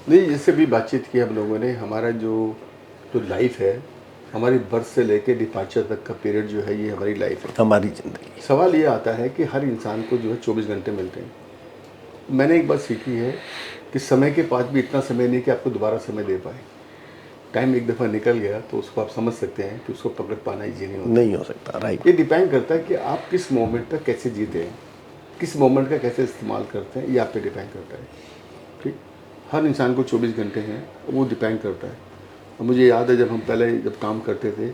S2: नहीं, जैसे भी बातचीत की हम लोगों ने, हमारा जो जो लाइफ है, हमारी बर्थ से लेके डिपार्चर तक का पीरियड जो है, ये हमारी लाइफ है।
S1: हमारी ज़िंदगी।
S2: सवाल ये आता है कि हर इंसान को जो है 24 घंटे मिलते हैं। मैंने एक बात सीखी है कि समय के पास भी इतना समय नहीं कि आपको दोबारा समय दे पाए। टाइम एक दफ़ा निकल गया तो उसको आप समझ सकते हैं कि उसको पकड़ पाना ईजी नहीं होता।
S1: हो सकता, राइट।
S2: ये डिपेंड करता है कि आप किस मोमेंट पर कैसे जीते हैं, किस मोमेंट का कैसे इस्तेमाल करते हैं, ये आप पे डिपेंड करता है। ठीक, हर इंसान को 24 घंटे हैं, वो डिपेंड करता है। और मुझे याद है जब हम पहले जब काम करते थे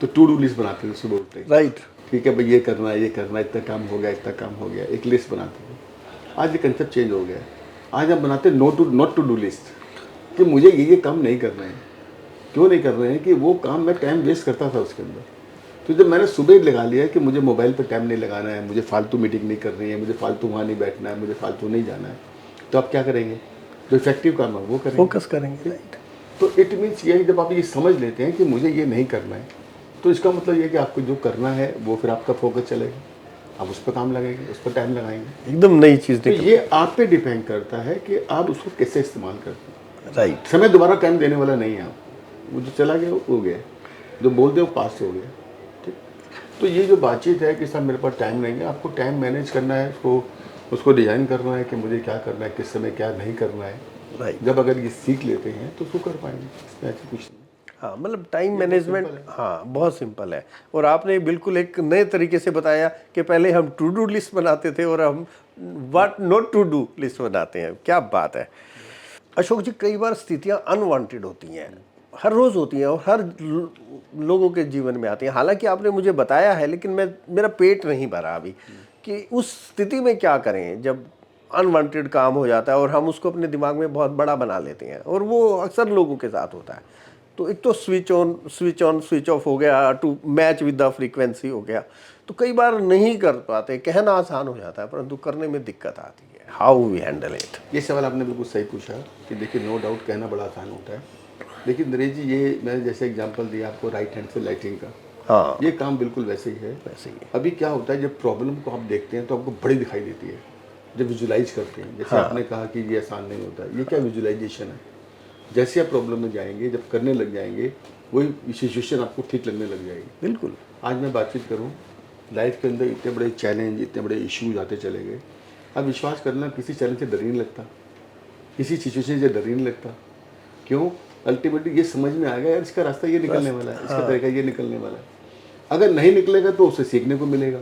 S2: तो टू डू लिस्ट बनाते थे सुबह उठते ही।
S1: राइट।
S2: ठीक है भाई, ये करना है, ये करना है, इतना काम हो गया, इतना काम हो गया, एक लिस्ट बनाते थे। आज ये कंसेप्ट चेंज हो गया है। आज हम बनाते नॉट टू डू लिस्ट, कि मुझे ये काम नहीं करना है। क्यों नहीं कर रहे हैं कि वो काम मैं टाइम वेस्ट करता था उसके अंदर। तो जब मैंने सुबह लगा लिया कि मुझे मोबाइल पर टाइम नहीं लगाना है, मुझे फालतू मीटिंग नहीं करनी है, मुझे फालतू वहाँ नहीं बैठना है, मुझे फालतू नहीं जाना है, तो आप क्या करेंगे? जो इफेक्टिव काम है वो करेंगे,
S1: फोकस करेंगे, राइट।
S2: तो इट मीन्स ये है, जब आप ये समझ लेते हैं कि मुझे ये नहीं करना है, तो इसका मतलब ये है कि आपको जो करना है वो फिर आपका फोकस चलेगा, आप उस पर काम लगाएंगे, उस पर टाइम लगाएंगे।
S1: एकदम नई चीज़
S2: तो
S1: निकल,
S2: ये आप पे डिपेंड करता है कि आप उसको कैसे इस्तेमाल करते हैं।
S1: राइट।
S2: समय दोबारा टाइम देने वाला नहीं है आप, वो जो चला गया वो हो गया, जो बोल दे वो पास हो गया। ठीक, तो ये जो बातचीत है कि साहब मेरे पास टाइम नहीं है, आपको टाइम मैनेज करना है, उसको डिज़ाइन करना है कि मुझे क्या करना है, किस समय क्या नहीं करना है।
S1: राइट।
S2: जब अगर ये सीख लेते हैं तो उसको कर पाएंगे, इसमें ऐसा कुछ नहीं।
S1: हाँ, मतलब टाइम
S2: बहुत
S1: मैनेजमेंट,
S2: simple है।
S1: हाँ, बहुत सिंपल है। और आपने बिल्कुल एक नए तरीके से बताया कि पहले हम टू डू लिस्ट बनाते थे और हम what not to do list बनाते हैं। क्या बात है अशोक जी। कई बार स्थितियां अनवांटेड होती हैं, हर रोज़ होती हैं, और हर लोगों के जीवन में आती हैं। हालांकि आपने मुझे बताया है, लेकिन मेरा पेट नहीं भरा अभी कि उस स्थिति में क्या करें जब अनवांटेड काम हो जाता है और हम उसको अपने दिमाग में बहुत बड़ा बना लेते हैं, और वो अक्सर लोगों के साथ होता है। तो एक तो स्विच ऑन स्विच ऑफ हो गया, to match with the frequency हो गया। तो कई बार नहीं कर पाते, कहना आसान हो जाता है परंतु करने में दिक्कत आती है। How we handle it?
S2: ये सवाल आपने बिल्कुल सही पूछा कि देखिए, नो डाउट कहना बड़ा आसान होता है, लेकिन नरेश जी ये मैंने जैसे एग्जांपल दिया आपको राइट हैंड से लाइटिंग का,
S1: हाँ,
S2: ये काम बिल्कुल वैसे ही है।
S1: वैसे ही है।
S2: अभी क्या होता है, जब प्रॉब्लम को आप देखते हैं तो आपको बड़ी दिखाई देती है, जब विजुलाइज करते हैं। जैसे आपने कहा कि ये आसान नहीं होता, ये क्या विजुलाइजेशन है। जैसे आप प्रॉब्लम में जाएंगे, जब करने लग जाएंगे, वही सिचुएशन आपको ठीक लगने लग जाएगी।
S1: बिल्कुल।
S2: आज मैं बातचीत करूं, लाइफ के अंदर इतने बड़े चैलेंज, इतने बड़े इश्यूज आते चले गए। अब विश्वास करना, किसी चैलेंज से डर ही नहीं लगता, किसी सिचुएशन से डर ही नहीं लगता। क्यों? अल्टीमेटली ये समझ में आ गया यार, इसका रास्ता ये निकलने वाला है, इसका तरीका ये निकलने वाला है। अगर नहीं निकलेगा तो उससे सीखने को मिलेगा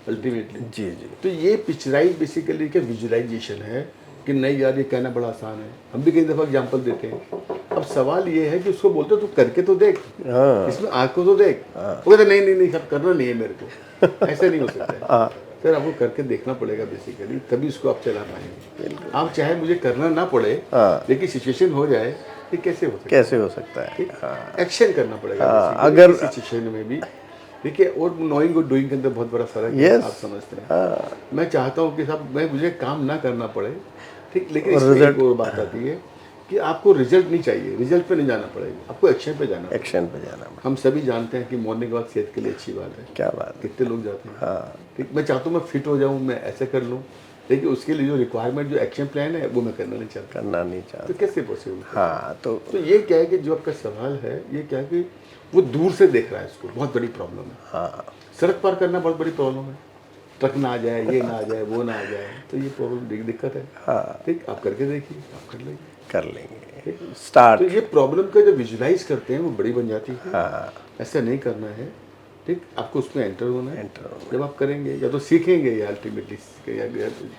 S2: अल्टीमेटली।
S1: जी जी।
S2: तो ये पिक्चराइज बेसिकली क्या विजुअलाइजेशन है कि नहीं यार ये कहना बड़ा आसान है। हम भी कई दफ़ा एग्जाम्पल देते हैं। अब सवाल ये है कि उसको बोलते हो तू करके तो देख, इसमें आँख को तो देख। वो कहते नहीं नहीं नहीं सर करना नहीं है मेरे को, ऐसा नहीं हो सकता है सर, आपको करके देखना पड़ेगा बेसिकली, तभी उसको आप चला पाएंगे। आप चाहे मुझे करना ना पड़े लेकिन सिचुएशन हो जाए, ये कैसे हो सकता है?
S1: कैसे हो सकता है?
S2: एक्शन करना पड़ेगा
S1: अगर
S2: सिचुएशन में भी। देखिए, और नोइंग और डूइंग के अंदर बहुत बड़ा फर्क है।
S1: Yes.
S2: आप समझते हैं। मैं चाहता हूँ कि साहब मैं मुझे काम ना करना पड़े, ठीक, लेकिन इसमें एक और बात आती है कि आपको रिजल्ट नहीं चाहिए, रिजल्ट पे नहीं जाना पड़ेगा, आपको एक्शन पे जाना।
S1: एक्शन पे जाना।
S2: हम सभी जानते हैं कि मॉर्निंग वॉक सेहत के लिए अच्छी बात है।
S1: क्या बात है।
S2: कितने लोग जाते हैं। ठीक, मैं चाहता हूँ मैं फिट हो जाऊँ, मैं ऐसे कर लूँ, लेकिन उसके लिए जो रिक्वायरमेंट, जो एक्शन प्लान है वो मैं करना नहीं चाहता।
S1: करना नहीं चाहता
S2: तो कैसे पॉसिबल?
S1: हाँ, तो
S2: ये क्या है कि जो आपका सवाल है, ये क्या है कि वो दूर से देख रहा है, इसको बहुत बड़ी प्रॉब्लम है।
S1: हाँ,
S2: सड़क पार करना बहुत बड़ी प्रॉब्लम है, ट्रक ना आ जाए, ये ना आ जाए, वो ना आ जाए, तो ये प्रॉब्लम दिक्कत है।
S1: हाँ,
S2: ठीक, आप करके देखिए, आप कर लेंगे,
S1: कर लेंगे। स्टार्ट।
S2: तो ये प्रॉब्लम का जो विजुलाइज करते हैं वो बड़ी बन जाती है।
S1: हाँ,
S2: ऐसा नहीं करना है। ठीक, आपको उसमें एंटर होना है।
S1: एंटर होना।
S2: जब आप करेंगे या तो सीखेंगे या अल्टीमेटली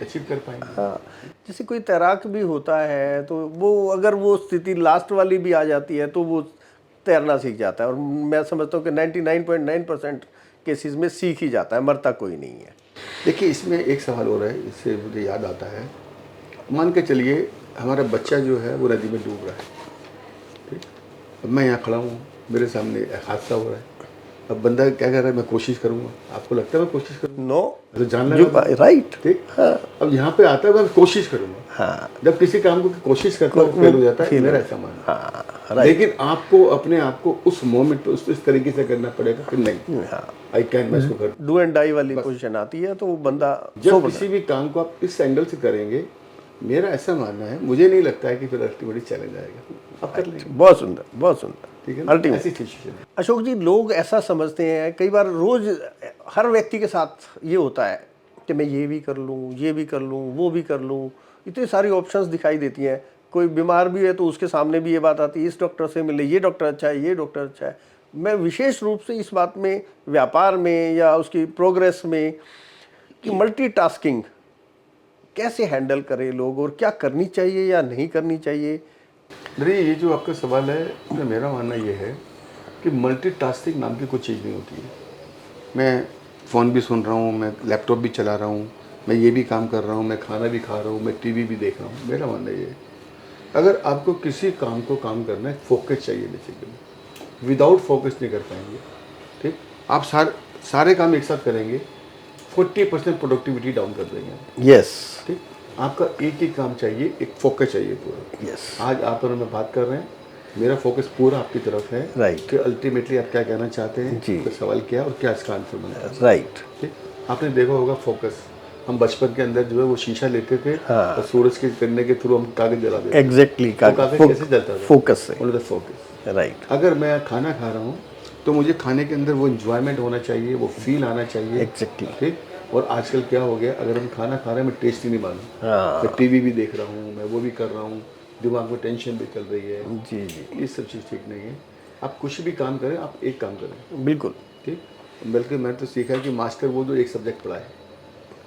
S2: अचीव कर पाएंगे।
S1: हाँ, जैसे कोई तैराक भी होता है तो वो अगर वो स्थिति लास्ट वाली भी आ जाती है तो वो तैरना सीख जाता है, और मैं समझता हूँ कि 99.9% केसेस में सीख ही जाता है, मरता कोई नहीं है।
S2: देखिए, इसमें एक सवाल हो रहा है, इससे मुझे याद आता है। मान के चलिए हमारा बच्चा जो है वो नदी में डूब रहा है। ठीक, अब मैं यहाँ खड़ा हूँ, मेरे सामने एक हादसा हो रहा है। अब बंदा क्या कर रहा है, मैं कोशिश करूँगा। आपको लगता है मैं कोशिश करूँगा?
S1: नो,
S2: तो जानना है,
S1: राइट।
S2: ठीक। अब यहाँ पे आता है मैं कोशिश करूँगा।
S1: हाँ,
S2: जब किसी काम को कोशिश करता है फेल हो जाता है, मेरा ऐसा मानना।
S1: हाँ, राइट।
S2: लेकिन आपको अपने आप को उस मोमेंट पे इस तरीके से करना पड़ेगा कि नहीं,
S1: हाँ,
S2: आई कैन, मैं इसको कर।
S1: डू एंड डाई वाली पोजीशन आती है तो वो बंदा
S2: जब किसी भी काम को आप इस एंगल से करेंगे, मेरा ऐसा मानना है, मुझे नहीं लगता है कि फिर अल्टीमेटली चैलेंज आएगा। आप कर लेंगे।
S1: बहुत सुंदर, बहुत सुंदर।
S2: ठीक है ना?
S1: Ultimate।
S2: ऐसी सिचुएशन है।
S1: अशोक जी, लोग ऐसा समझते हैं, कई बार रोज हर व्यक्ति के साथ ये होता है कि मैं ये भी कर लूँ, ये भी कर लूँ, वो भी कर लूँ, इतनी सारी ऑप्शंस दिखाई देती हैं। कोई बीमार भी है तो उसके सामने भी ये बात आती है, इस डॉक्टर से मिले, ये डॉक्टर अच्छा है, ये डॉक्टर अच्छा है। मैं विशेष रूप से इस बात में, व्यापार में या उसकी प्रोग्रेस में, कि मल्टीटास्किंग कैसे हैंडल करें लोग, और क्या करनी चाहिए या नहीं करनी चाहिए।
S2: देखिए, ये जो आपका सवाल है, इसमें मेरा मानना ये है कि मल्टीटास्किंग नाम की कोई चीज़ नहीं होती है। मैं फ़ोन भी सुन रहा हूँ, मैं लैपटॉप भी चला रहा हूँ, मैं ये भी काम कर रहा हूँ, मैं खाना भी खा रहा हूँ, मैं टीवी भी देख रहा हूँ। मेरा मानना ये है, अगर आपको किसी काम को काम करना है, फोकस चाहिए बेसिकली। विदाउट फोकस नहीं कर पाएंगे। ठीक, आप सारे काम एक साथ करेंगे, 40% प्रोडक्टिविटी डाउन कर देंगे।
S1: यस।
S2: ठीक, आपका एक ही काम चाहिए, एक फोकस चाहिए पूरा।
S1: यस।
S2: आज आप और मैं बात कर रहे हैं, मेरा फोकस पूरा आपकी तरफ है।
S1: राइट।
S2: कि अल्टीमेटली आप क्या कहना चाहते हैं,
S1: जी।
S2: आपका सवाल क्या है और क्या इसका आंसर बनता है।
S1: राइट।
S2: ठीक, आपने देखा होगा फोकस, हम बचपन के अंदर जो है वो शीशा लेते थे।
S1: हाँ।
S2: और सूरज के करने के थ्रू हम कागज जला देते थे।
S1: एग्जैक्टली।
S2: कागज कैसे जलता था?
S1: फोकस से।
S2: Only the focus.
S1: राइट।
S2: अगर मैं खाना खा रहा हूँ तो मुझे खाने के अंदर वो इंजॉयमेंट होना चाहिए, वो फील आना चाहिए।
S1: एग्जैक्टली।
S2: ठीक, और आजकल क्या हो गया, अगर हम खाना खा रहे हैं, मैं टेस्ट ही नहीं मालूम।
S1: हाँ।
S2: मैं टीवी भी देख रहा हूँ, मैं वो भी कर रहा हूँ, दिमाग में टेंशन भी चल रही है।
S1: जी जी,
S2: ये सब चीज़ ठीक नहीं है। आप कुछ भी काम करें, आप एक काम करें।
S1: बिल्कुल।
S2: ठीक, बल्कि मैंने तो सीखा है कि मास्टर वो जो एक सब्जेक्ट पढ़ा है,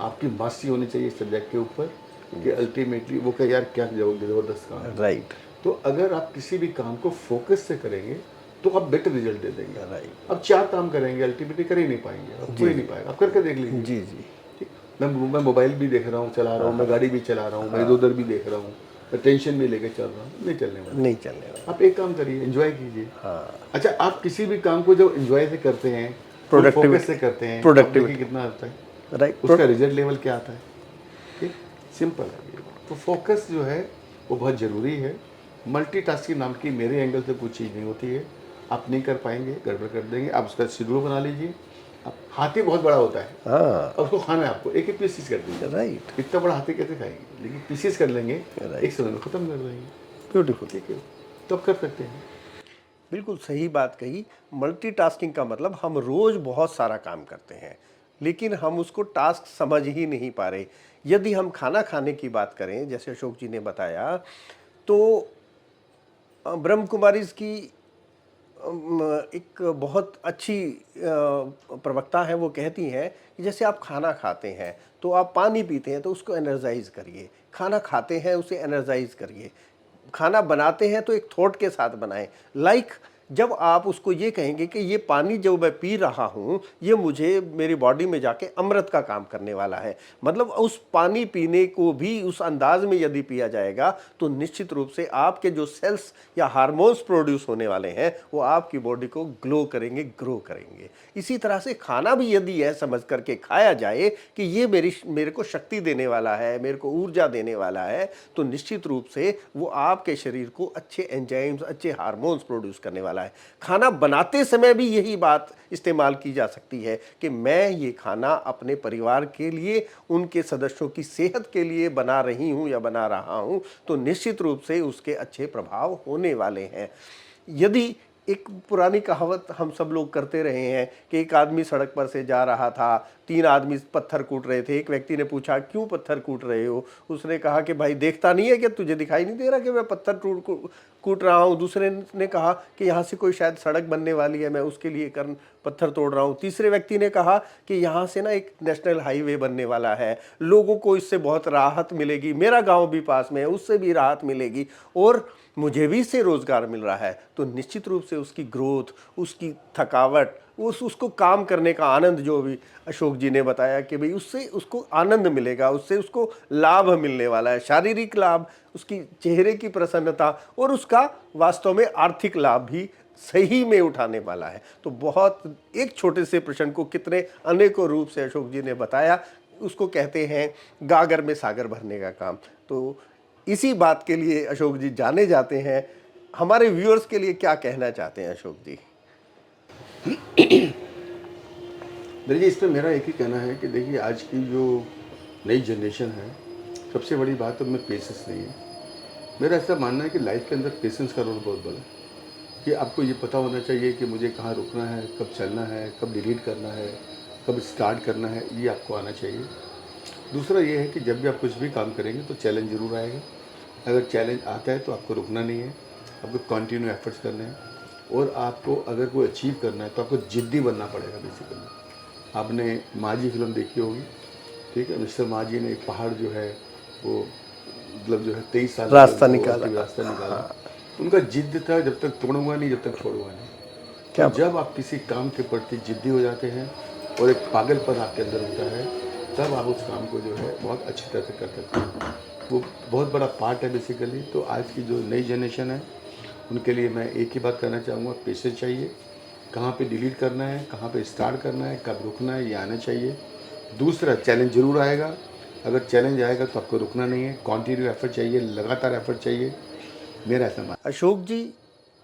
S2: आपकी मास्टरी होनी चाहिए इस सब्जेक्ट के ऊपर, कि अल्टीमेटली वो क्या यार क्या ज़बरदस्त काम है।
S1: राइट।
S2: तो अगर आप किसी भी काम को फोकस से करेंगे तो आप बेटर रिजल्ट दे देंगे।
S1: राइट।
S2: अब 4 काम करेंगे, अल्टीमेटली कर ही नहीं पाएंगे, अब कोई नहीं पाएगा। आप करके देख लीजिए।
S1: जी जी।
S2: ठीक, मैं मोबाइल भी देख रहा हूँ, चला रहा हूँ, मैं गाड़ी भी चला रहा हूँ, मैं इधर उधर भी देख रहा हूँ, मैं टेंशन भी लेके चल रहा हूँ, नहीं चलने वाला।
S1: नहीं चलने वाला।
S2: आप एक काम करिए, एंजॉय कीजिए।
S1: हाँ।
S2: अच्छा, आप किसी भी काम को जब एंजॉय से करते हैं,
S1: Productivity-
S2: फोकस से करते हैं,
S1: productivity।
S2: आप देखिए कितना आता है,
S1: राइट।
S2: उसका रिजल्ट लेवल क्या आता है। ठीक, सिंपल है ये। तो फोकस जो है वो बहुत ज़रूरी है। मल्टीटास्किंग नाम की मेरे एंगल से कुछ चीज़ नहीं होती है। आप नहीं कर पाएंगे, गड़बड़ कर देंगे। आप उसका शेड्यूल बना लीजिए। अब हाथी बहुत बड़ा होता है,
S1: हाँ।
S2: अब उसको खाना है आपको, एक एक पीसीस कर दीजिए।
S1: राइट।
S2: इतना बड़ा हाथी कैसे खाएंगे, लेकिन पीसीस कर लेंगे,
S1: Right।
S2: एक समय में ख़त्म कर देंगे।
S1: ब्यूटीफुल।
S2: ठीक है, तो आप कर सकते हैं।
S1: बिल्कुल सही बात कही। मल्टीटास्किंग का मतलब हम रोज़ बहुत सारा काम करते हैं, लेकिन हम उसको टास्क समझ ही नहीं पा रहे। यदि हम खाना खाने की बात करें, जैसे अशोक जी ने बताया, तो ब्रह्म कुमारीज़ की एक बहुत अच्छी प्रवक्ता है, वो कहती हैं कि जैसे आप खाना खाते हैं तो आप पानी पीते हैं तो उसको एनर्जाइज करिए, खाना खाते हैं उसे एनर्जाइज करिए, खाना बनाते हैं तो एक थॉट के साथ बनाएं। लाइक जब आप उसको ये कहेंगे कि ये पानी जो मैं पी रहा हूँ ये मुझे मेरी बॉडी में जाके अमृत का काम करने वाला है, मतलब उस पानी पीने को भी उस अंदाज में यदि पिया जाएगा तो निश्चित रूप से आपके जो सेल्स या हार्मोन्स प्रोड्यूस होने वाले हैं वो आपकी बॉडी को ग्लो करेंगे, ग्रो करेंगे। इसी तरह से खाना भी यदि यह समझ करके खाया जाए कि ये मेरे को शक्ति देने वाला है, मेरे को ऊर्जा देने वाला है, तो निश्चित रूप से वो आपके शरीर को अच्छे एंजाइम्स, अच्छे हार्मोन्स प्रोड्यूस करने वाला है। खाना बनाते समय भी यही बात इस्तेमाल की जा सकती है कि मैं ये खाना अपने परिवार के लिए, उनके सदस्यों की सेहत के लिए बना रही हूँ या बना रहा हूँ, तो निश्चित रूप से उसके अच्छे प्रभाव होने वाले हैं। यदि एक पुरानी कहावत हम सब लोग करते रहे हैं कि एक आदमी सड़क पर से जा रहा था, 3 आदमी पत्थर कूट रहे थे। एक व्यक्ति ने पूछा क्यों पत्थर कूट रहे हो? उसने कहा कि भाई देखता नहीं है कि तुझे दिखाई नहीं दे रहा कि मैं पत्थर कूट रहा हूँ। दूसरे ने कहा कि यहाँ से कोई शायद सड़क बनने वाली है, मैं उसके लिए पत्थर तोड़ रहा हूँ। तीसरे व्यक्ति ने कहा कि यहाँ से ना एक नेशनल हाईवे बनने वाला है, लोगों को इससे बहुत राहत मिलेगी, मेरा गाँव भी पास में है, उससे भी राहत मिलेगी और मुझे भी इससे रोजगार मिल रहा है। तो निश्चित रूप से उसकी ग्रोथ, उसकी थकावट, उसको काम करने का आनंद, जो भी अशोक जी ने बताया कि भाई उससे उसको आनंद मिलेगा, उससे उसको लाभ मिलने वाला है, शारीरिक लाभ, उसकी चेहरे की प्रसन्नता और उसका वास्तव में आर्थिक लाभ भी सही में उठाने वाला है। तो बहुत एक छोटे से प्रश्न को कितने अनेकों रूप से अशोक जी ने बताया, उसको कहते हैं गागर में सागर भरने का काम। तो इसी बात के लिए अशोक जी जाने जाते हैं। हमारे व्यूअर्स के लिए क्या कहना चाहते हैं अशोक जी?
S2: देखिए, इस पर मेरा एक ही कहना है कि देखिए आज की जो नई जनरेशन है, सबसे बड़ी बात तो में पेशेंस नहीं है। मेरा ऐसा मानना है कि लाइफ के अंदर पेशेंस का रोल बहुत बड़ा है कि आपको ये पता होना चाहिए कि मुझे कहाँ रुकना है, कब चलना है, कब डिलीट करना है, कब स्टार्ट करना है, ये आपको आना चाहिए। दूसरा ये है कि जब भी आप कुछ भी काम करेंगे तो चैलेंज ज़रूर आएगा। अगर चैलेंज आता है तो आपको रुकना नहीं है, आपको कंटिन्यू एफर्ट्स करने हैं और आपको अगर कोई अचीव करना है तो आपको ज़िद्दी बनना पड़ेगा। बेसिकली आपने माजी फिल्म देखी होगी, ठीक है? मिस्टर माजी ने एक पहाड़ जो है वो मतलब जो है 23 साल
S1: रास्ता
S2: वो
S1: निकाला।
S2: रास्ता निकाला। उनका जिद्द था, जब तक तोड़ूंगा नहीं, जब तक छोड़ूंगा नहीं।
S1: क्या
S2: तो जब आप किसी काम के प्रति जिद्दी हो जाते हैं और एक पागलपन आपके अंदर होता है, तब आप उस काम को जो है बहुत अच्छी तरह से कर सकते हैं। वो बहुत बड़ा पार्ट है बेसिकली। तो आज की जो नई जनरेशन है उनके लिए मैं एक ही बात कहना चाहूँगा, पेशेंस चाहिए। कहाँ पे डिलीट करना है, कहाँ पे स्टार्ट करना है, कब रुकना है, ये आना चाहिए। दूसरा, चैलेंज ज़रूर आएगा। अगर चैलेंज आएगा तो आपको रुकना नहीं है, कंटिन्यू एफर्ट चाहिए, लगातार एफर्ट चाहिए। मेरा ऐसा मानना।
S1: अशोक जी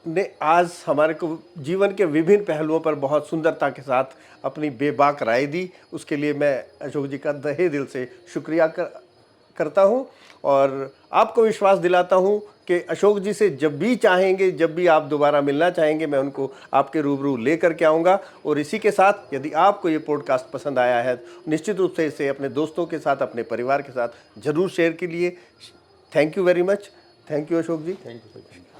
S1: ने आज हमारे को जीवन के विभिन्न पहलुओं पर बहुत सुंदरता के साथ अपनी बेबाक राय दी। उसके लिए मैं अशोक जी का तहे दिल से शुक्रिया करता हूँ और आपको विश्वास दिलाता हूँ कि अशोक जी से जब भी चाहेंगे, जब भी आप दोबारा मिलना चाहेंगे, मैं उनको आपके रूबरू लेकर के आऊँगा। और इसी के साथ यदि आपको ये पॉडकास्ट पसंद आया है तो निश्चित रूप से इसे अपने दोस्तों के साथ, अपने परिवार के साथ ज़रूर शेयर कीजिए। Thank you very much. Thank you Ashok ji.
S2: Thank you sir.